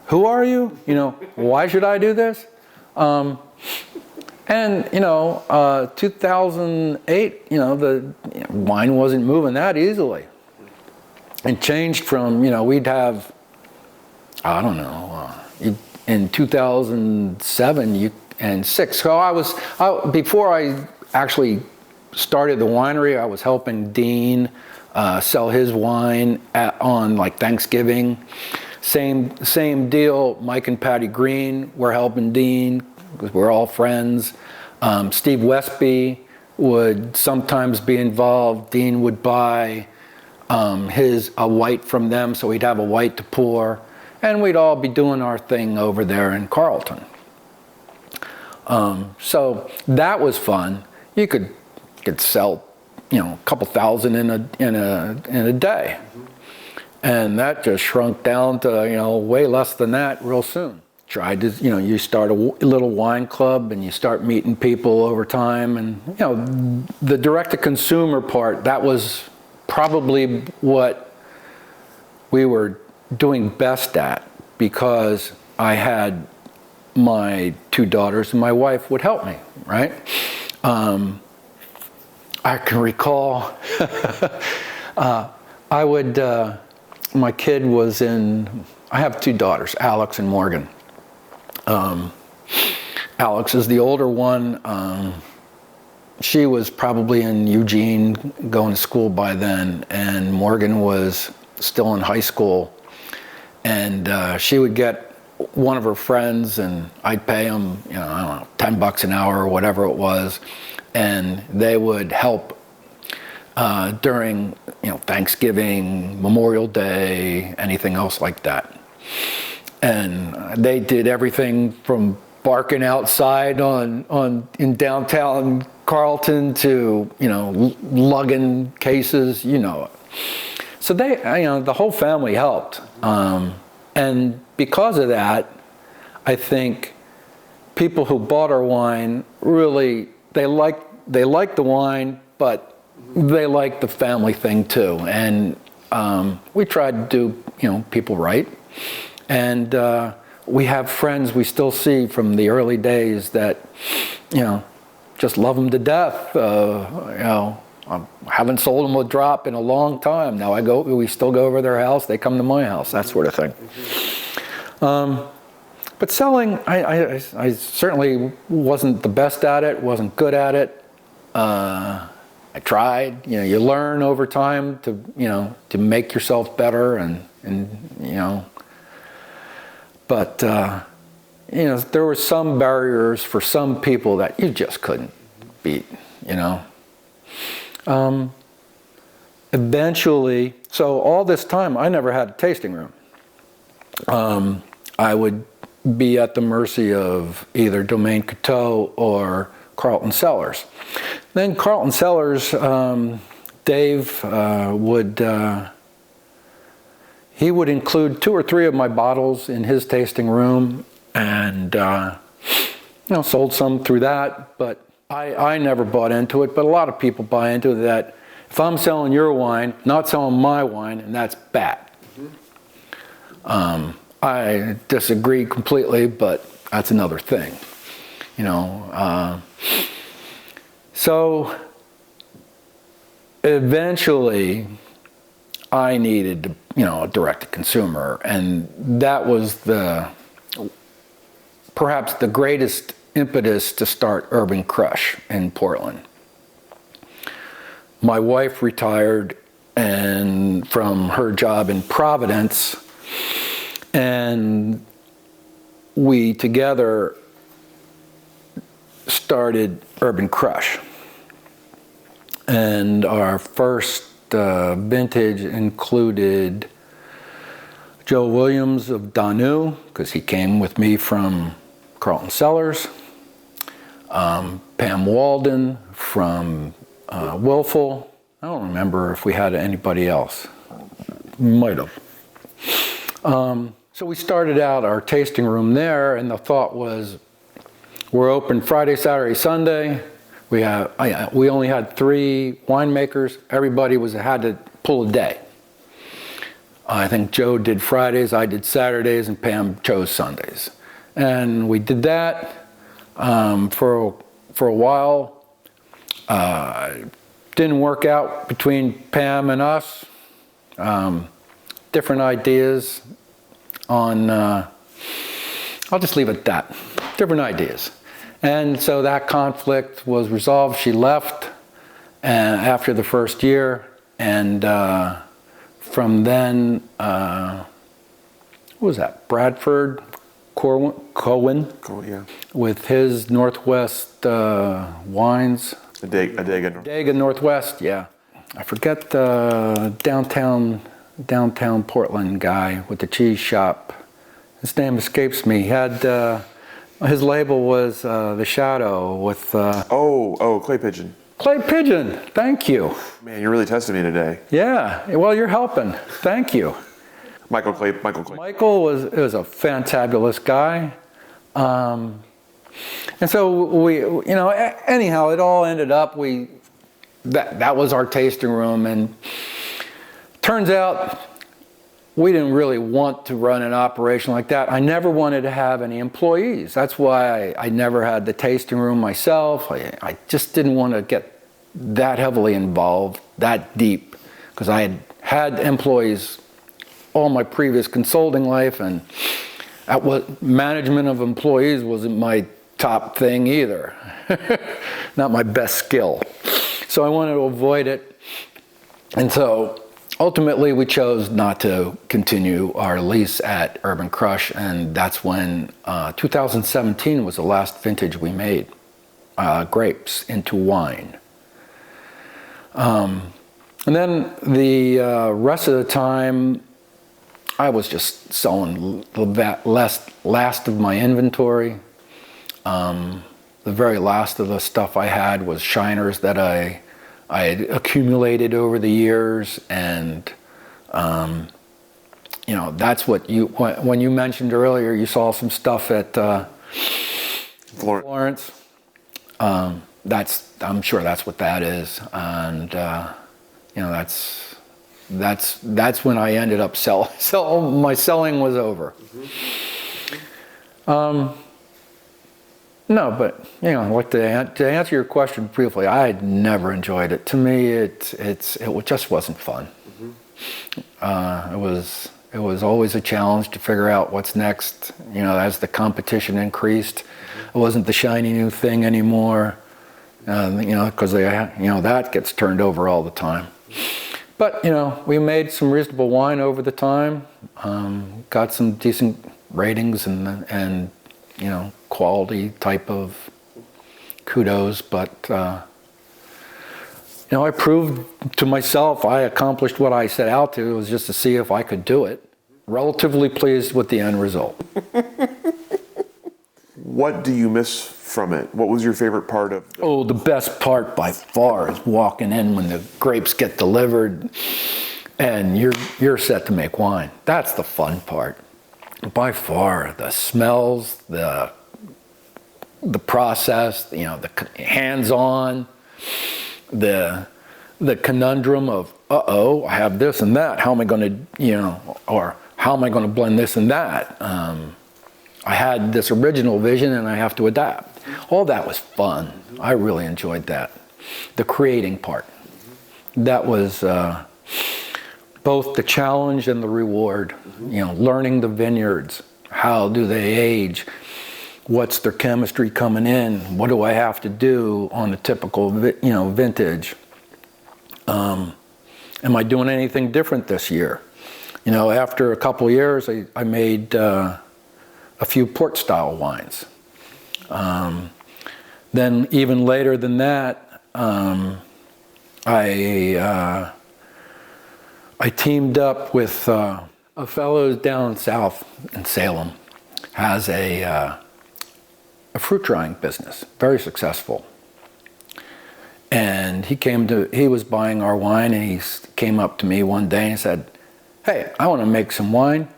Who are you? You know, why should I do this? And, you know, 2008, you know, the wine wasn't moving that easily. It changed from, you know, we'd have, I don't know, in 2007 and 6. So before I actually started the winery, I was helping Dean sell his wine on like Thanksgiving. Same deal, Mike and Patty Green were helping Dean because we're all friends. Steve Westby would sometimes be involved. Dean would buy a white from them, so he'd have a white to pour, and we'd all be doing our thing over there in Carlton. So that was fun. You could sell, you know, a couple thousand in a day, and that just shrunk down to, you know, way less than that real soon. Tried to, you know, you start a little wine club and you start meeting people over time, and, you know, the direct-to-consumer part, that was probably what we were doing best at, because I had my 2 daughters and my wife would help me, right? I can recall my kid was I have 2 daughters, Alex and Morgan. Alex is the older one. She was probably in Eugene going to school by then, and Morgan was still in high school. And she would get one of her friends, and I'd pay them, you know, I don't know, $10 an hour or whatever it was, and they would help during, you know, Thanksgiving, Memorial Day, anything else like that. And they did everything from barking outside in downtown Carlton to, you know, lugging cases, you know it. So they, you know, the whole family helped. And because of that, I think people who bought our wine really, they liked the wine, but they liked the family thing too. And we tried to do, you know, people right. And we have friends we still see from the early days that, you know, just love them to death. You know, I haven't sold them a drop in a long time. Now we still go over their house, they come to my house, that sort of thing. But selling, I certainly wasn't the best at it, wasn't good at it. I tried, you know, you learn over time to, you know, to make yourself better and you know. But, you know, there were some barriers for some people that you just couldn't beat, you know. eventually, so all this time, I never had a tasting room. I would be at the mercy of either Domaine Coteau or Carlton Cellars. Then Carlton Cellars, Dave he would include 2 or 3 of my bottles in his tasting room, and sold some through that. But I never bought into it. But a lot of people buy into that. If I'm selling your wine, not selling my wine, and that's bad. I disagree completely, but that's another thing. So eventually I needed, a direct-to-consumer, and that was perhaps the greatest impetus to start Urban Crush in Portland. My wife retired from her job in Providence, and we together started Urban Crush. And our first vintage included Joe Williams of Danu, because he came with me from Carlton Cellars, Pam Walden from Willful. I don't remember if we had anybody else. Might have. So we started out our tasting room there, and the thought was, we're open Friday, Saturday, Sunday. We only had 3 winemakers. Everybody had to pull a day. I think Joe did Fridays, I did Saturdays, and Pam chose Sundays. And we did that for a while. Didn't work out between Pam and us. Different ideas on, I'll just leave it at that. Different ideas. And so that conflict was resolved. She left after the first year, and from then, what was that? Bradford Cohen, yeah. With his Northwest wines. Adega Northwest, yeah. I forget the downtown Portland guy with the cheese shop. His name escapes me. He had his label was The Shadow with Clay Pigeon. Clay Pigeon. Thank you. Man, you're really testing me today. Yeah. Well, you're helping. Thank you. Michael Clay. Michael was a fantabulous guy. And so we, anyhow, it all ended up, that was our tasting room, and turns out we didn't really want to run an operation like that. I never wanted to have any employees. That's why I never had the tasting room myself. I just didn't want to get that heavily involved, that deep, because I had employees all my previous consulting life, and management of employees wasn't my top thing either. Not my best skill. So I wanted to avoid it. And so ultimately we chose not to continue our lease at Urban Crush, and that's when 2017 was the last vintage we made, grapes into wine. And then the rest of the time I was just selling the last of my inventory. The very last of the stuff I had was shiners that I had accumulated over the years, and that's what when you mentioned earlier, you saw some stuff at Florence. I'm sure that's what that is, and that's when I ended up my selling was over. No, but like to answer your question briefly, I had never enjoyed it. To me, it just wasn't fun. It was always a challenge to figure out what's next. As the competition increased, it wasn't the shiny new thing anymore. Because that gets turned over all the time. But we made some reasonable wine over the time. Got some decent ratings and quality type of kudos, but I proved to myself I accomplished what I set out to. It was just to see if I could do it. Relatively pleased with the end result. What do you miss from it? What was your favorite part of it? Oh, the best part by far is walking in when the grapes get delivered and you're set to make wine. That's the fun part. By far, the smells, the process, the hands-on, the conundrum of, I have this and that. How am I going to, or how am I going to blend this and that? I had this original vision and I have to adapt. All that was fun. I really enjoyed that. The creating part. That was both the challenge and the reward. Learning the vineyards. How do they age? What's their chemistry coming in? What do I have to do on a typical, vintage? Am I doing anything different this year? After a couple of years, I made a few port-style wines. Then even later than that, I teamed up with a fellow down south in Salem, has a fruit drying business, very successful. And he was buying our wine, and he came up to me one day and said, "Hey, I want to make some wine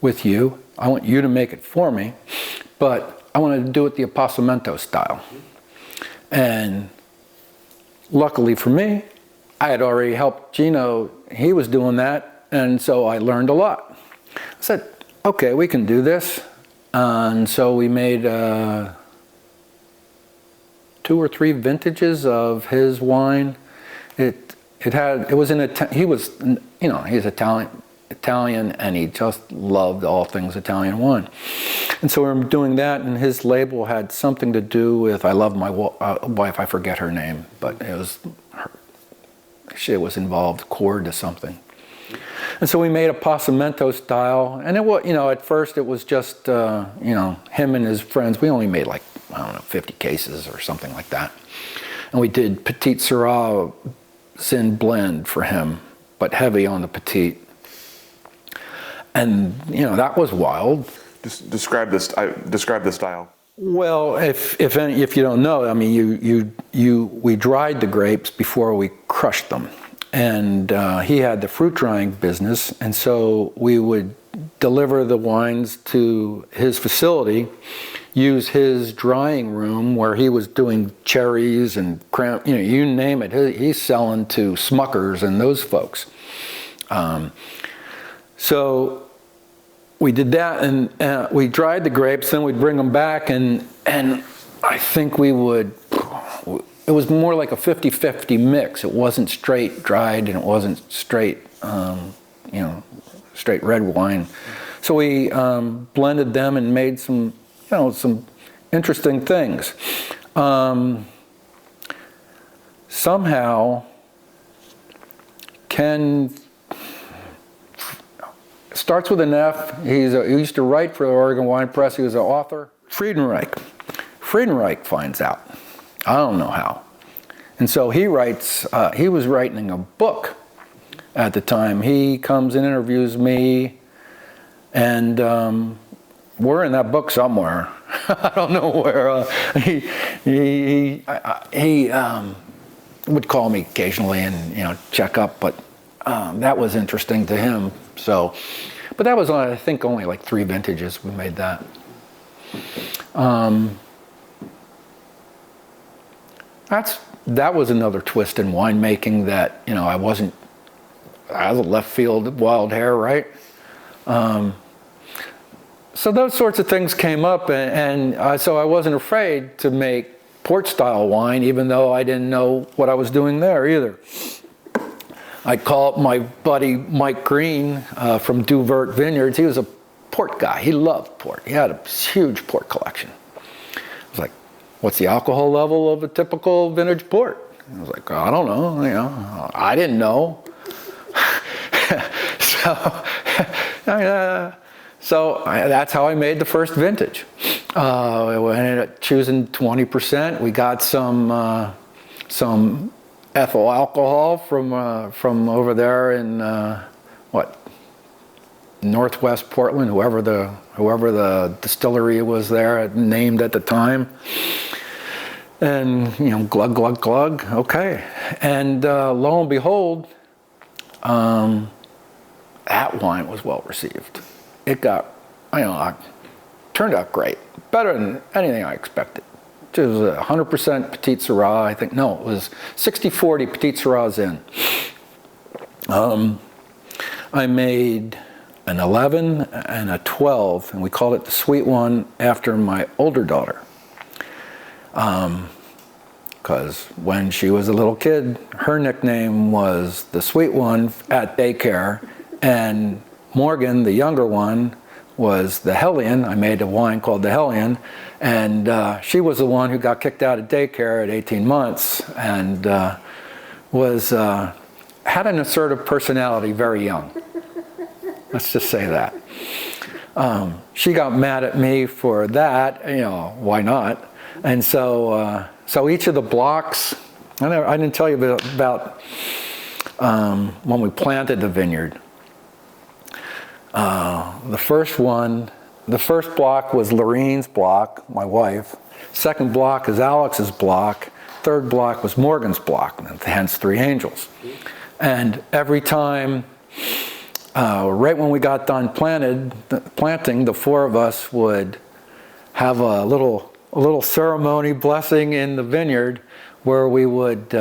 with you. I want you to make it for me, but I want to do it the Appassimento style." And luckily for me, I had already helped Gino. He was doing that, and so I learned a lot. I said, "Okay, we can do this." And so we made 2 or 3 vintages of his wine. He's Italian, and he just loved all things Italian wine. And so we were doing that, and his label had something to do with, I love my wife, I forget her name, but she was involved, core to something. And so we made a Passamento style, and it was, at first it was just, him and his friends. We only made 50 cases or something like that. And we did Petite Syrah Zin blend for him, but heavy on the Petite. And, that was wild. Just describe the style. Well, if you don't know, we dried the grapes before we crushed them. And he had the fruit drying business, and so we would deliver the wines to his facility, use his drying room where he was doing cherries and you name it. He's selling to Smuckers and those folks. So we did that, and we dried the grapes, then we'd bring them back, and I think it was more like a 50-50 mix. It wasn't straight dried, and it wasn't straight, straight red wine. So we blended them and made some interesting things. Somehow, Ken starts with an F. He used to write for the Oregon Wine Press. He was an author. Friedenreich finds out. I don't know how. And so he writes, he was writing a book at the time. He comes and interviews me, and we're in that book somewhere. I don't know where. He would call me occasionally and check up, but that was interesting to him. So, but that was I think only 3 vintages we made that. That was another twist in winemaking that I was a left field wild hair, right? So those sorts of things came up, and so I wasn't afraid to make port-style wine, even though I didn't know what I was doing there either. I call up my buddy Mike Green from Duvert Vineyards. He was a port guy. He loved port. He had a huge port collection. I was like, "What's the alcohol level of a typical vintage port?" I was like, "I don't know. I didn't know." So that's how I made the first vintage. I ended up choosing 20%. We got some ethyl alcohol from over there in Northwest Portland, whoever the distillery was there named at the time. And glug glug glug. Okay, and lo and behold, that wine was well received. It got, turned out great, better than anything I expected. It was 100% Petite Syrah, I think. No, it was 60-40 Petite Syrahs in. I made an 11 and a 12, and we called it the sweet one after my older daughter. Because when she was a little kid, her nickname was the sweet one at daycare, and Morgan, the younger one, was the Hellion. I made a wine called the Hellion, and she was the one who got kicked out of daycare at 18 months and had an assertive personality very young. Let's just say that. She got mad at me for that, why not? And so each of the blocks, I didn't tell you about when we planted the vineyard. The first block was Lorene's block, my wife. Second block is Alex's block. Third block was Morgan's block, hence Three Angels. And every time, right when we got done planting, the four of us would have a little ceremony blessing in the vineyard where we would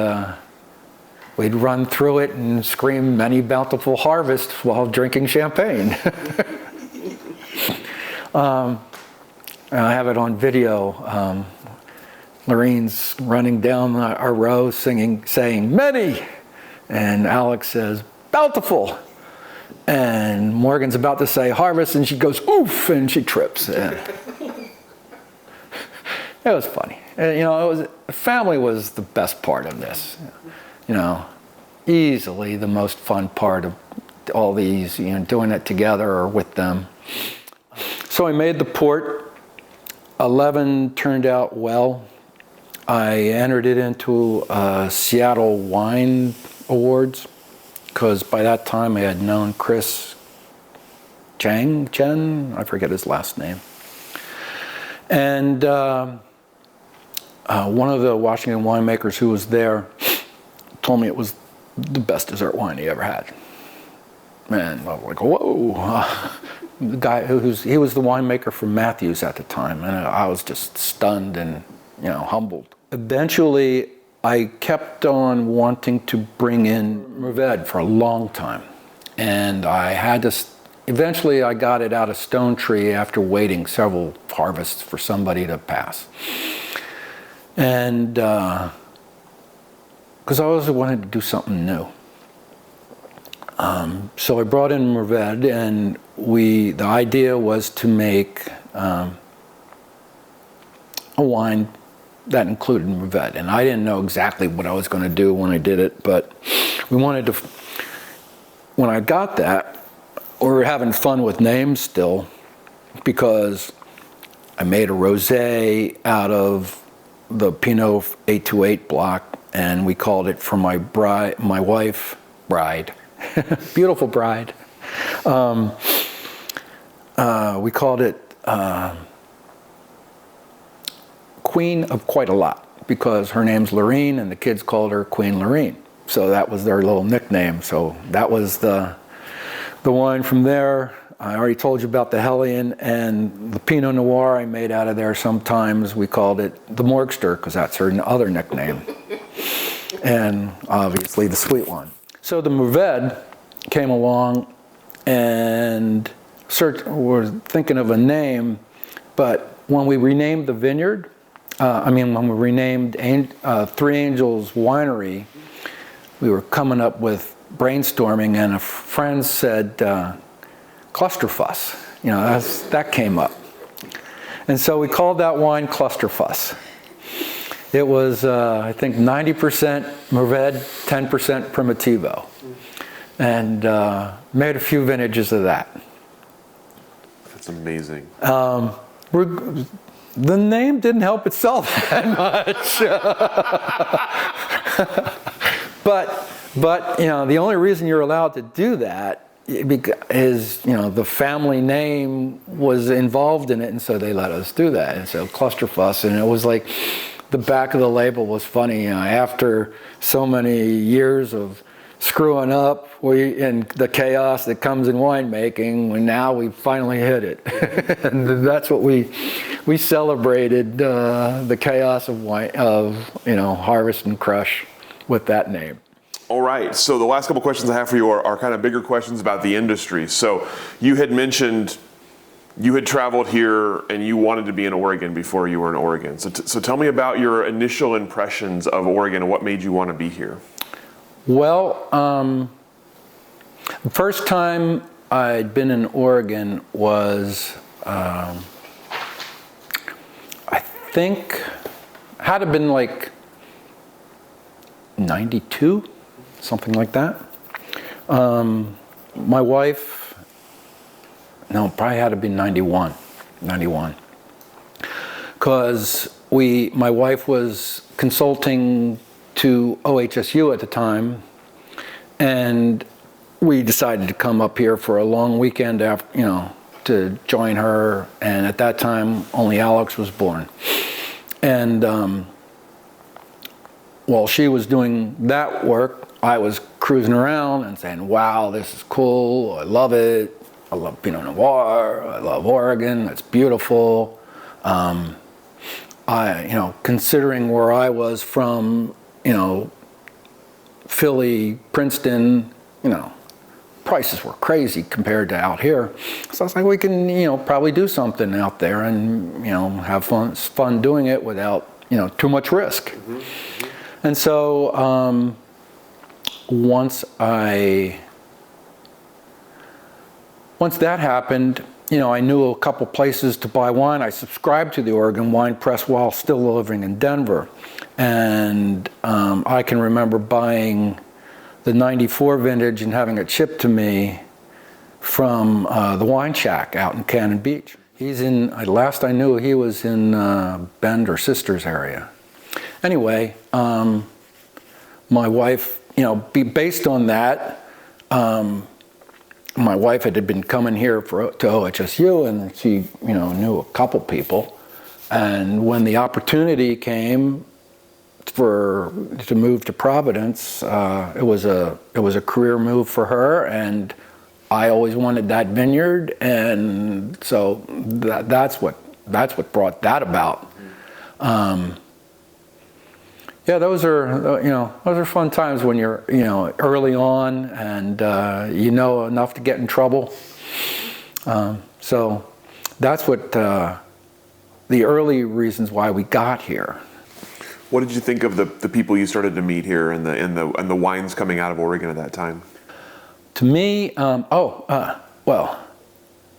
we'd run through it and scream many bountiful harvest while drinking champagne. I have it on video. Lorene's running down our row saying many, and Alex says bountiful, and Morgan's about to say harvest, and she goes oof, and she trips. It was funny. Family was the best part of this. Easily the most fun part of all these, doing it together or with them. So I made the port. 11 turned out well. I entered it into Seattle Wine Awards because by that time I had known Chris Chen, I forget his last name. And one of the Washington winemakers who was there told me it was the best dessert wine he ever had. And I was like, whoa. The guy he was the winemaker for Matthews at the time, and I was just stunned and humbled. Eventually, I kept on wanting to bring in Mourvedre for a long time, and I had to. Eventually, I got it out of Stone Tree after waiting several harvests for somebody to pass. And because I always wanted to do something new. So I brought in Mourvedre, and the idea was to make a wine that included Mourvedre. And I didn't know exactly what I was going to do when I did it, but we wanted to, when I got that, we were having fun with names still, because I made a rosé out of the Pinot 828 block, and we called it for my wife, beautiful bride. We called it Queen of Quite a Lot, because her name's Lorene and the kids called her Queen Lorene. So that was their little nickname. So that was the wine from there. I already told you about the Hellion, and the Pinot Noir I made out of there sometimes. We called it the Morgster, because that's her other nickname. And obviously the sweet one. So the Mourvedre came along, and we're thinking of a name, but when we renamed the vineyard, when we renamed Three Angels Winery, we were coming up with brainstorming, and a friend said, Clusterfuss. That came up. And so we called that wine Clusterfuss. It was, I think, 90% Mourvedre, 10% Primitivo. And made a few vintages of that. That's amazing. The name didn't help itself that much. But the only reason you're allowed to do that is the family name was involved in it, and so they let us do that. And so Cluster Fuss, and it was like the back of the label was funny. After so many years of screwing up, and the chaos that comes in winemaking, and now we finally hit it. And that's what we celebrated, the chaos of harvest and crush with that name. All right, so the last couple questions I have for you are kind of bigger questions about the industry. So you had mentioned you had traveled here and you wanted to be in Oregon before you were in Oregon. So tell me about your initial impressions of Oregon and what made you want to be here. Well, the first time I'd been in Oregon was, I think, had to have been like 92, something like that. My wife, no, probably had to be 91, because my wife was consulting to OHSU at the time, and we decided to come up here for a long weekend after, to join her. And at that time, only Alex was born. And while she was doing that work, I was cruising around and saying, wow, this is cool, I love it, I love Pinot Noir, I love Oregon, it's beautiful. Considering where I was from, Philly, Princeton, prices were crazy compared to out here. So I was like, we can, probably do something out there and, have fun doing it without, too much risk. Mm-hmm. And so once that happened, I knew a couple places to buy wine. I subscribed to the Oregon Wine Press while still living in Denver. And I can remember buying the 94 vintage and having it shipped to me from the Wine Shack out in Cannon Beach. Last I knew, he was in Bend or Sisters area. Anyway, my wife, based on that, my wife had been coming here to OHSU, and she, knew a couple people. And when the opportunity came to move to Providence, it was a career move for her, and I always wanted that vineyard, and so that's what brought that about. Yeah, those are fun times when you're early on and enough to get in trouble. So that's what the early reasons why we got here. What did you think of the people you started to meet here and the wines coming out of Oregon at that time? To me, well,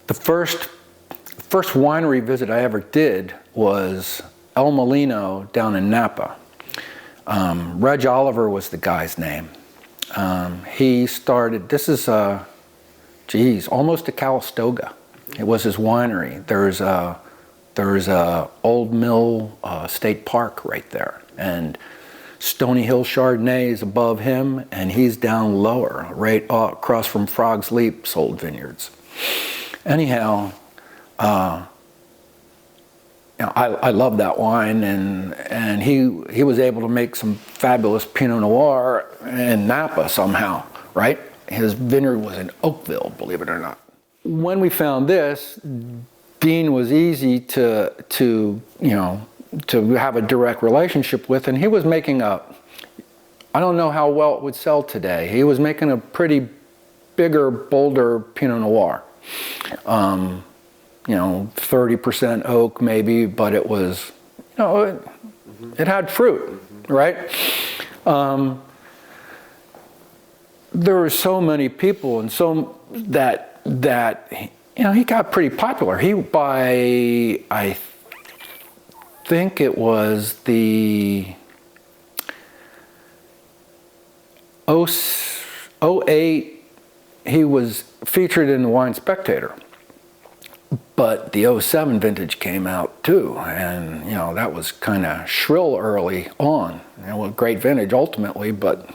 the first winery visit I ever did was El Molino down in Napa. Reg Oliver was the guy's name. He started, this is almost a Calistoga. It was his winery. There's a Old Mill State Park right there, and Stony Hill Chardonnay is above him, and he's down lower, right across from Frog's Leap's old vineyards. Anyhow, I love that wine, and he was able to make some fabulous Pinot Noir in Napa somehow, right? His vineyard was in Oakville, believe it or not. When we found this, Dean was easy to have a direct relationship with, and he was making I don't know how well it would sell today. He was making a pretty bigger, bolder Pinot Noir. 30% oak maybe, but it was, it had fruit, right? There were so many people, and so that he got pretty popular. I think it was the 08, he was featured in the Wine Spectator. But the 07 vintage came out too, and that was kind of shrill early on. It was a great vintage ultimately, but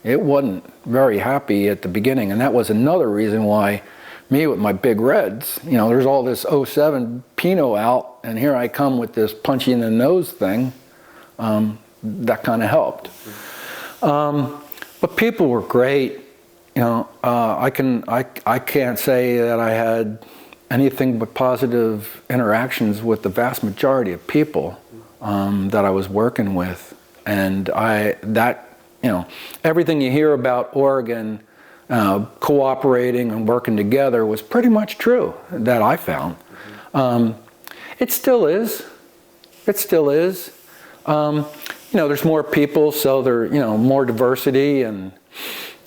it wasn't very happy at the beginning. And that was another reason why me with my big reds, there's all this '07 Pinot out, and here I come with this punchy in the nose thing. That kind of helped. But people were great. I can't say that I had anything but positive interactions with the vast majority of people that I was working with, and everything you hear about Oregon cooperating and working together was pretty much true that I found. It still is. It still is. There's more people, so there, more diversity, and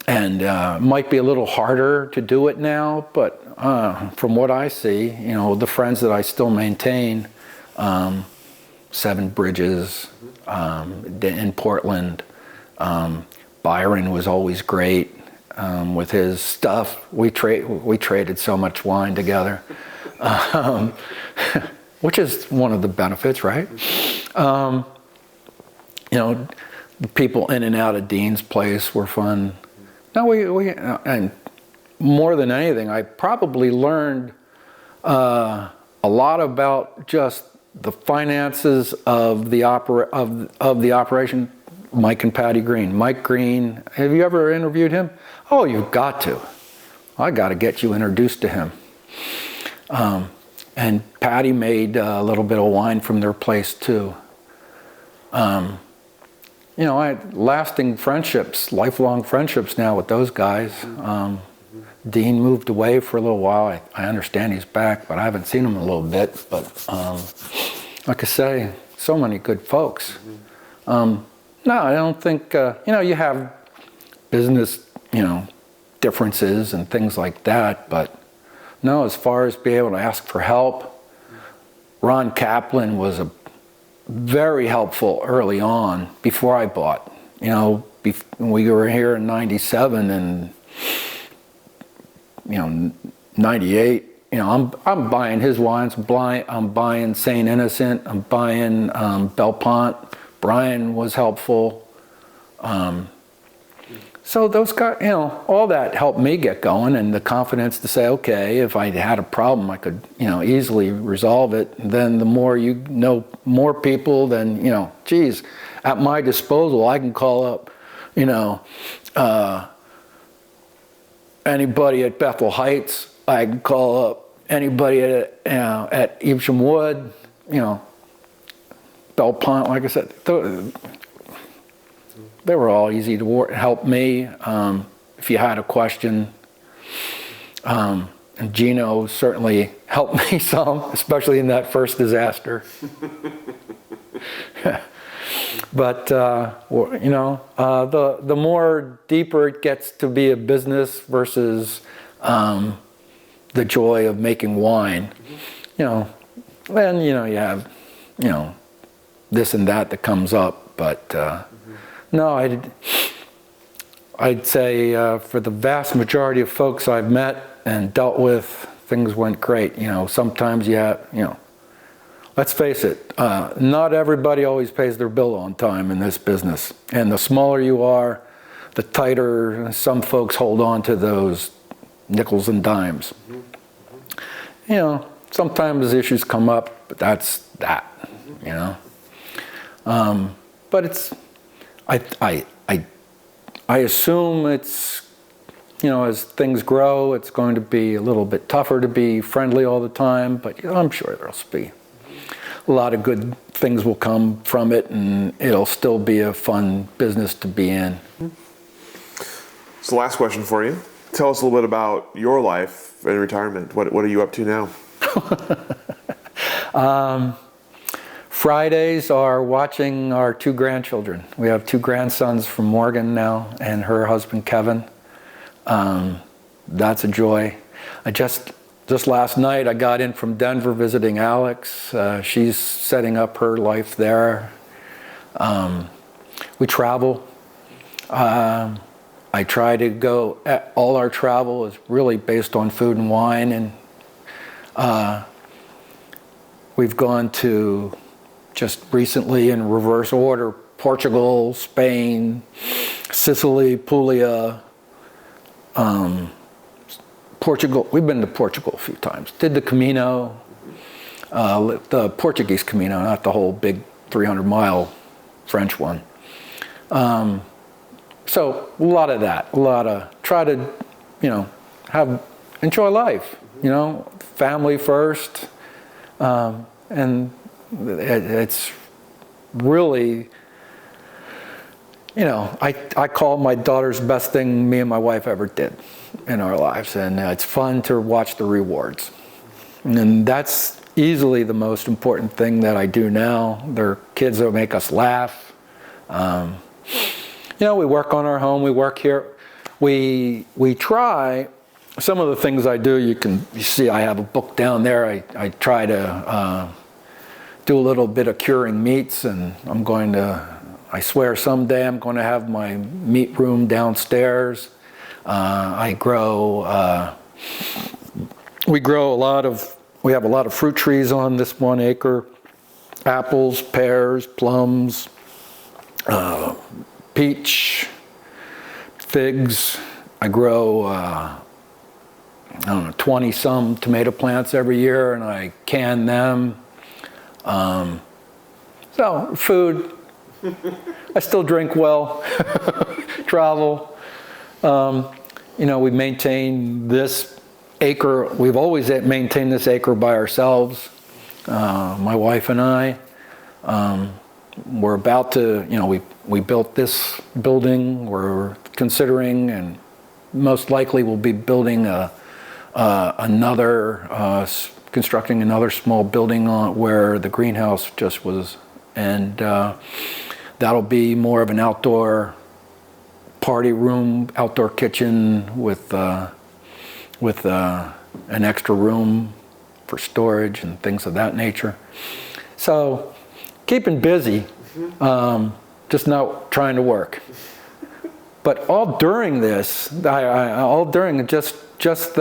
might be a little harder to do it now. But from what I see, the friends that I still maintain, Seven Bridges in Portland, Byron was always great with his stuff. We traded so much wine together, which is one of the benefits, right? The people in and out of Dean's place were fun. No, and more than anything, I probably learned a lot about just the finances of the operation. Mike and Patty Green. Mike Green, have you ever interviewed him? Oh, you've got to. I got to get you introduced to him. And Patty made a little bit of wine from their place too. I had lasting friendships, lifelong friendships now with those guys. Dean moved away for a little while. I understand he's back, but I haven't seen him in a little bit. But like I say, so many good folks. No, I don't think, you have business, differences and things like that. But no, as far as being able to ask for help, Ron Kaplan was very helpful early on before I bought. We were here in '97 and 98. I'm buying his wines. I'm buying Saint Innocent. I'm buying Belpont. Brian was helpful. So those guys, all that helped me get going, and the confidence to say, okay, if I had a problem, I could, easily resolve it. And then the more you know more people, then, geez, at my disposal, I can call up, anybody at Bethel Heights. I can call up anybody at Evesham Wood, Belpont, like I said. They were all easy to help me if you had a question. And Gino certainly helped me some, especially in that first disaster. But, the more deeper it gets to be a business versus the joy of making wine, then, you have, this and that comes up. But no, I'd say for the vast majority of folks I've met and dealt with, things went great. Sometimes you have, let's face it, not everybody always pays their bill on time in this business. And the smaller you are, the tighter some folks hold on to those nickels and dimes. Sometimes issues come up, but that's that, But it's, I assume it's, as things grow, it's going to be a little bit tougher to be friendly all the time, but I'm sure there'll be a lot of good things will come from it, and it'll still be a fun business to be in. So last question for you. Tell us a little bit about your life in retirement. What are you up to now? Fridays are watching our 2 grandchildren. We have 2 grandsons from Morgan now, and her husband Kevin. That's a joy. Just last night I got in from Denver visiting Alex. She's setting up her life there. We travel. I try to go, all our travel is really based on food and wine, and we've gone to, just recently in reverse order, Portugal, Spain, Sicily, Puglia, Portugal. We've been to Portugal a few times. Did the Camino, the Portuguese Camino, not the whole big 300-mile French one. So a lot of that, try to, enjoy life, family first. And it's really, I call my daughter's best thing me and my wife ever did in our lives. And it's fun to watch the rewards. And that's easily the most important thing that I do now. They're kids that make us laugh. We work on our home, we work here. We try, some of the things I do, you see I have a book down there. I try to do a little bit of curing meats, and I swear someday I'm going to have my meat room downstairs. We have a lot of fruit trees on this 1 acre. Apples, pears, plums, peach, figs. I grow, 20-some tomato plants every year, and I can them. So, food. I still drink well, travel. We maintain this acre. We've always maintained this acre by ourselves, my wife and I. We're about to, we built this building. We're considering, and most likely we'll be building constructing another small building on where the greenhouse just was, and that'll be more of an outdoor party room, outdoor kitchen with an extra room for storage and things of that nature. So keeping busy, just not trying to work. But all during this, just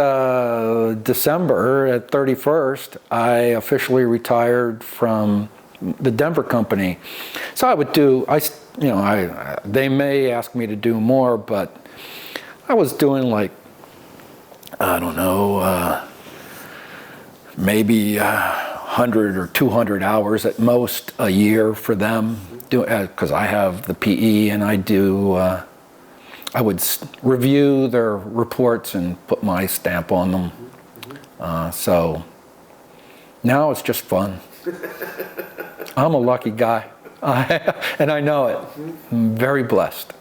December at 31st, I officially retired from the Denver company. So I would do, they may ask me to do more, but I was doing maybe 100 or 200 hours at most a year for them, because I have the PE, and I would review their reports and put my stamp on them. So now it's just fun. I'm a lucky guy, and I know it. I'm very blessed.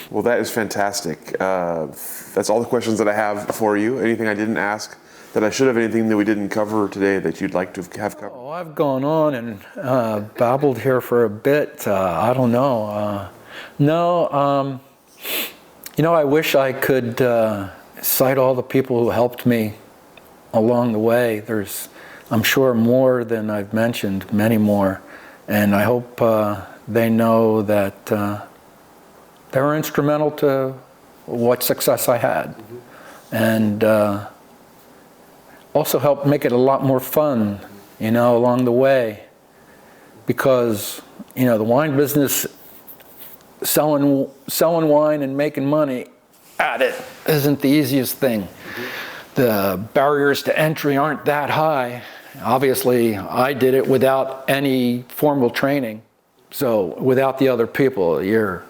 Well, that is fantastic. That's all the questions that I have for you. Anything I didn't ask that I should have, anything that we didn't cover today that you'd like to have covered? Oh, I've gone on and babbled here for a bit. I don't know. I wish I could cite all the people who helped me along the way. There's, I'm sure, more than I've mentioned, many more. And I hope they know that they were instrumental to what success I had. And also helped make it a lot more fun, along the way. Because, the wine business, selling wine and making money at it isn't the easiest thing. The barriers to entry aren't that high. Obviously, I did it without any formal training. So without the other people, you're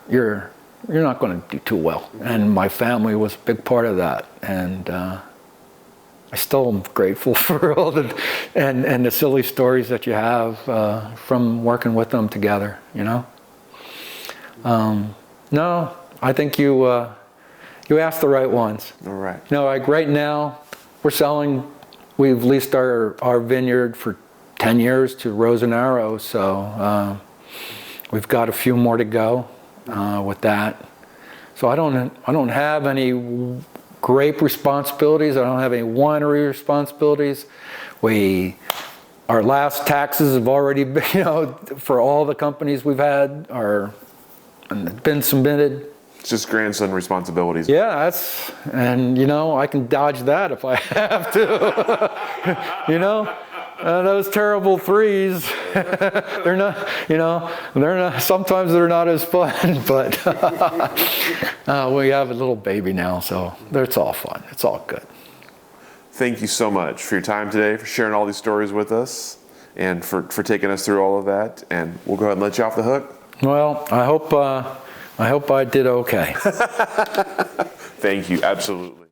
not going to do too well. And my family was a big part of that. And I still am grateful for all and the silly stories that you have from working with them together, No, I think you asked the right ones. All right. Right now, we've leased our vineyard for 10 years to Rose and Arrow, so we've got a few more to go with that. So I don't have any grape responsibilities. I don't have any winery responsibilities. Our last taxes have already been, for all the companies we've had been submitted. It's just grandson responsibilities. Yeah, I can dodge that if I have to. Those terrible threes, they're not, sometimes they're not as fun, but we have a little baby now, so it's all fun. It's all good. Thank you so much for your time today, for sharing all these stories with us, and for taking us through all of that. And we'll go ahead and let you off the hook. Well, I hope I did okay. Thank you. Absolutely.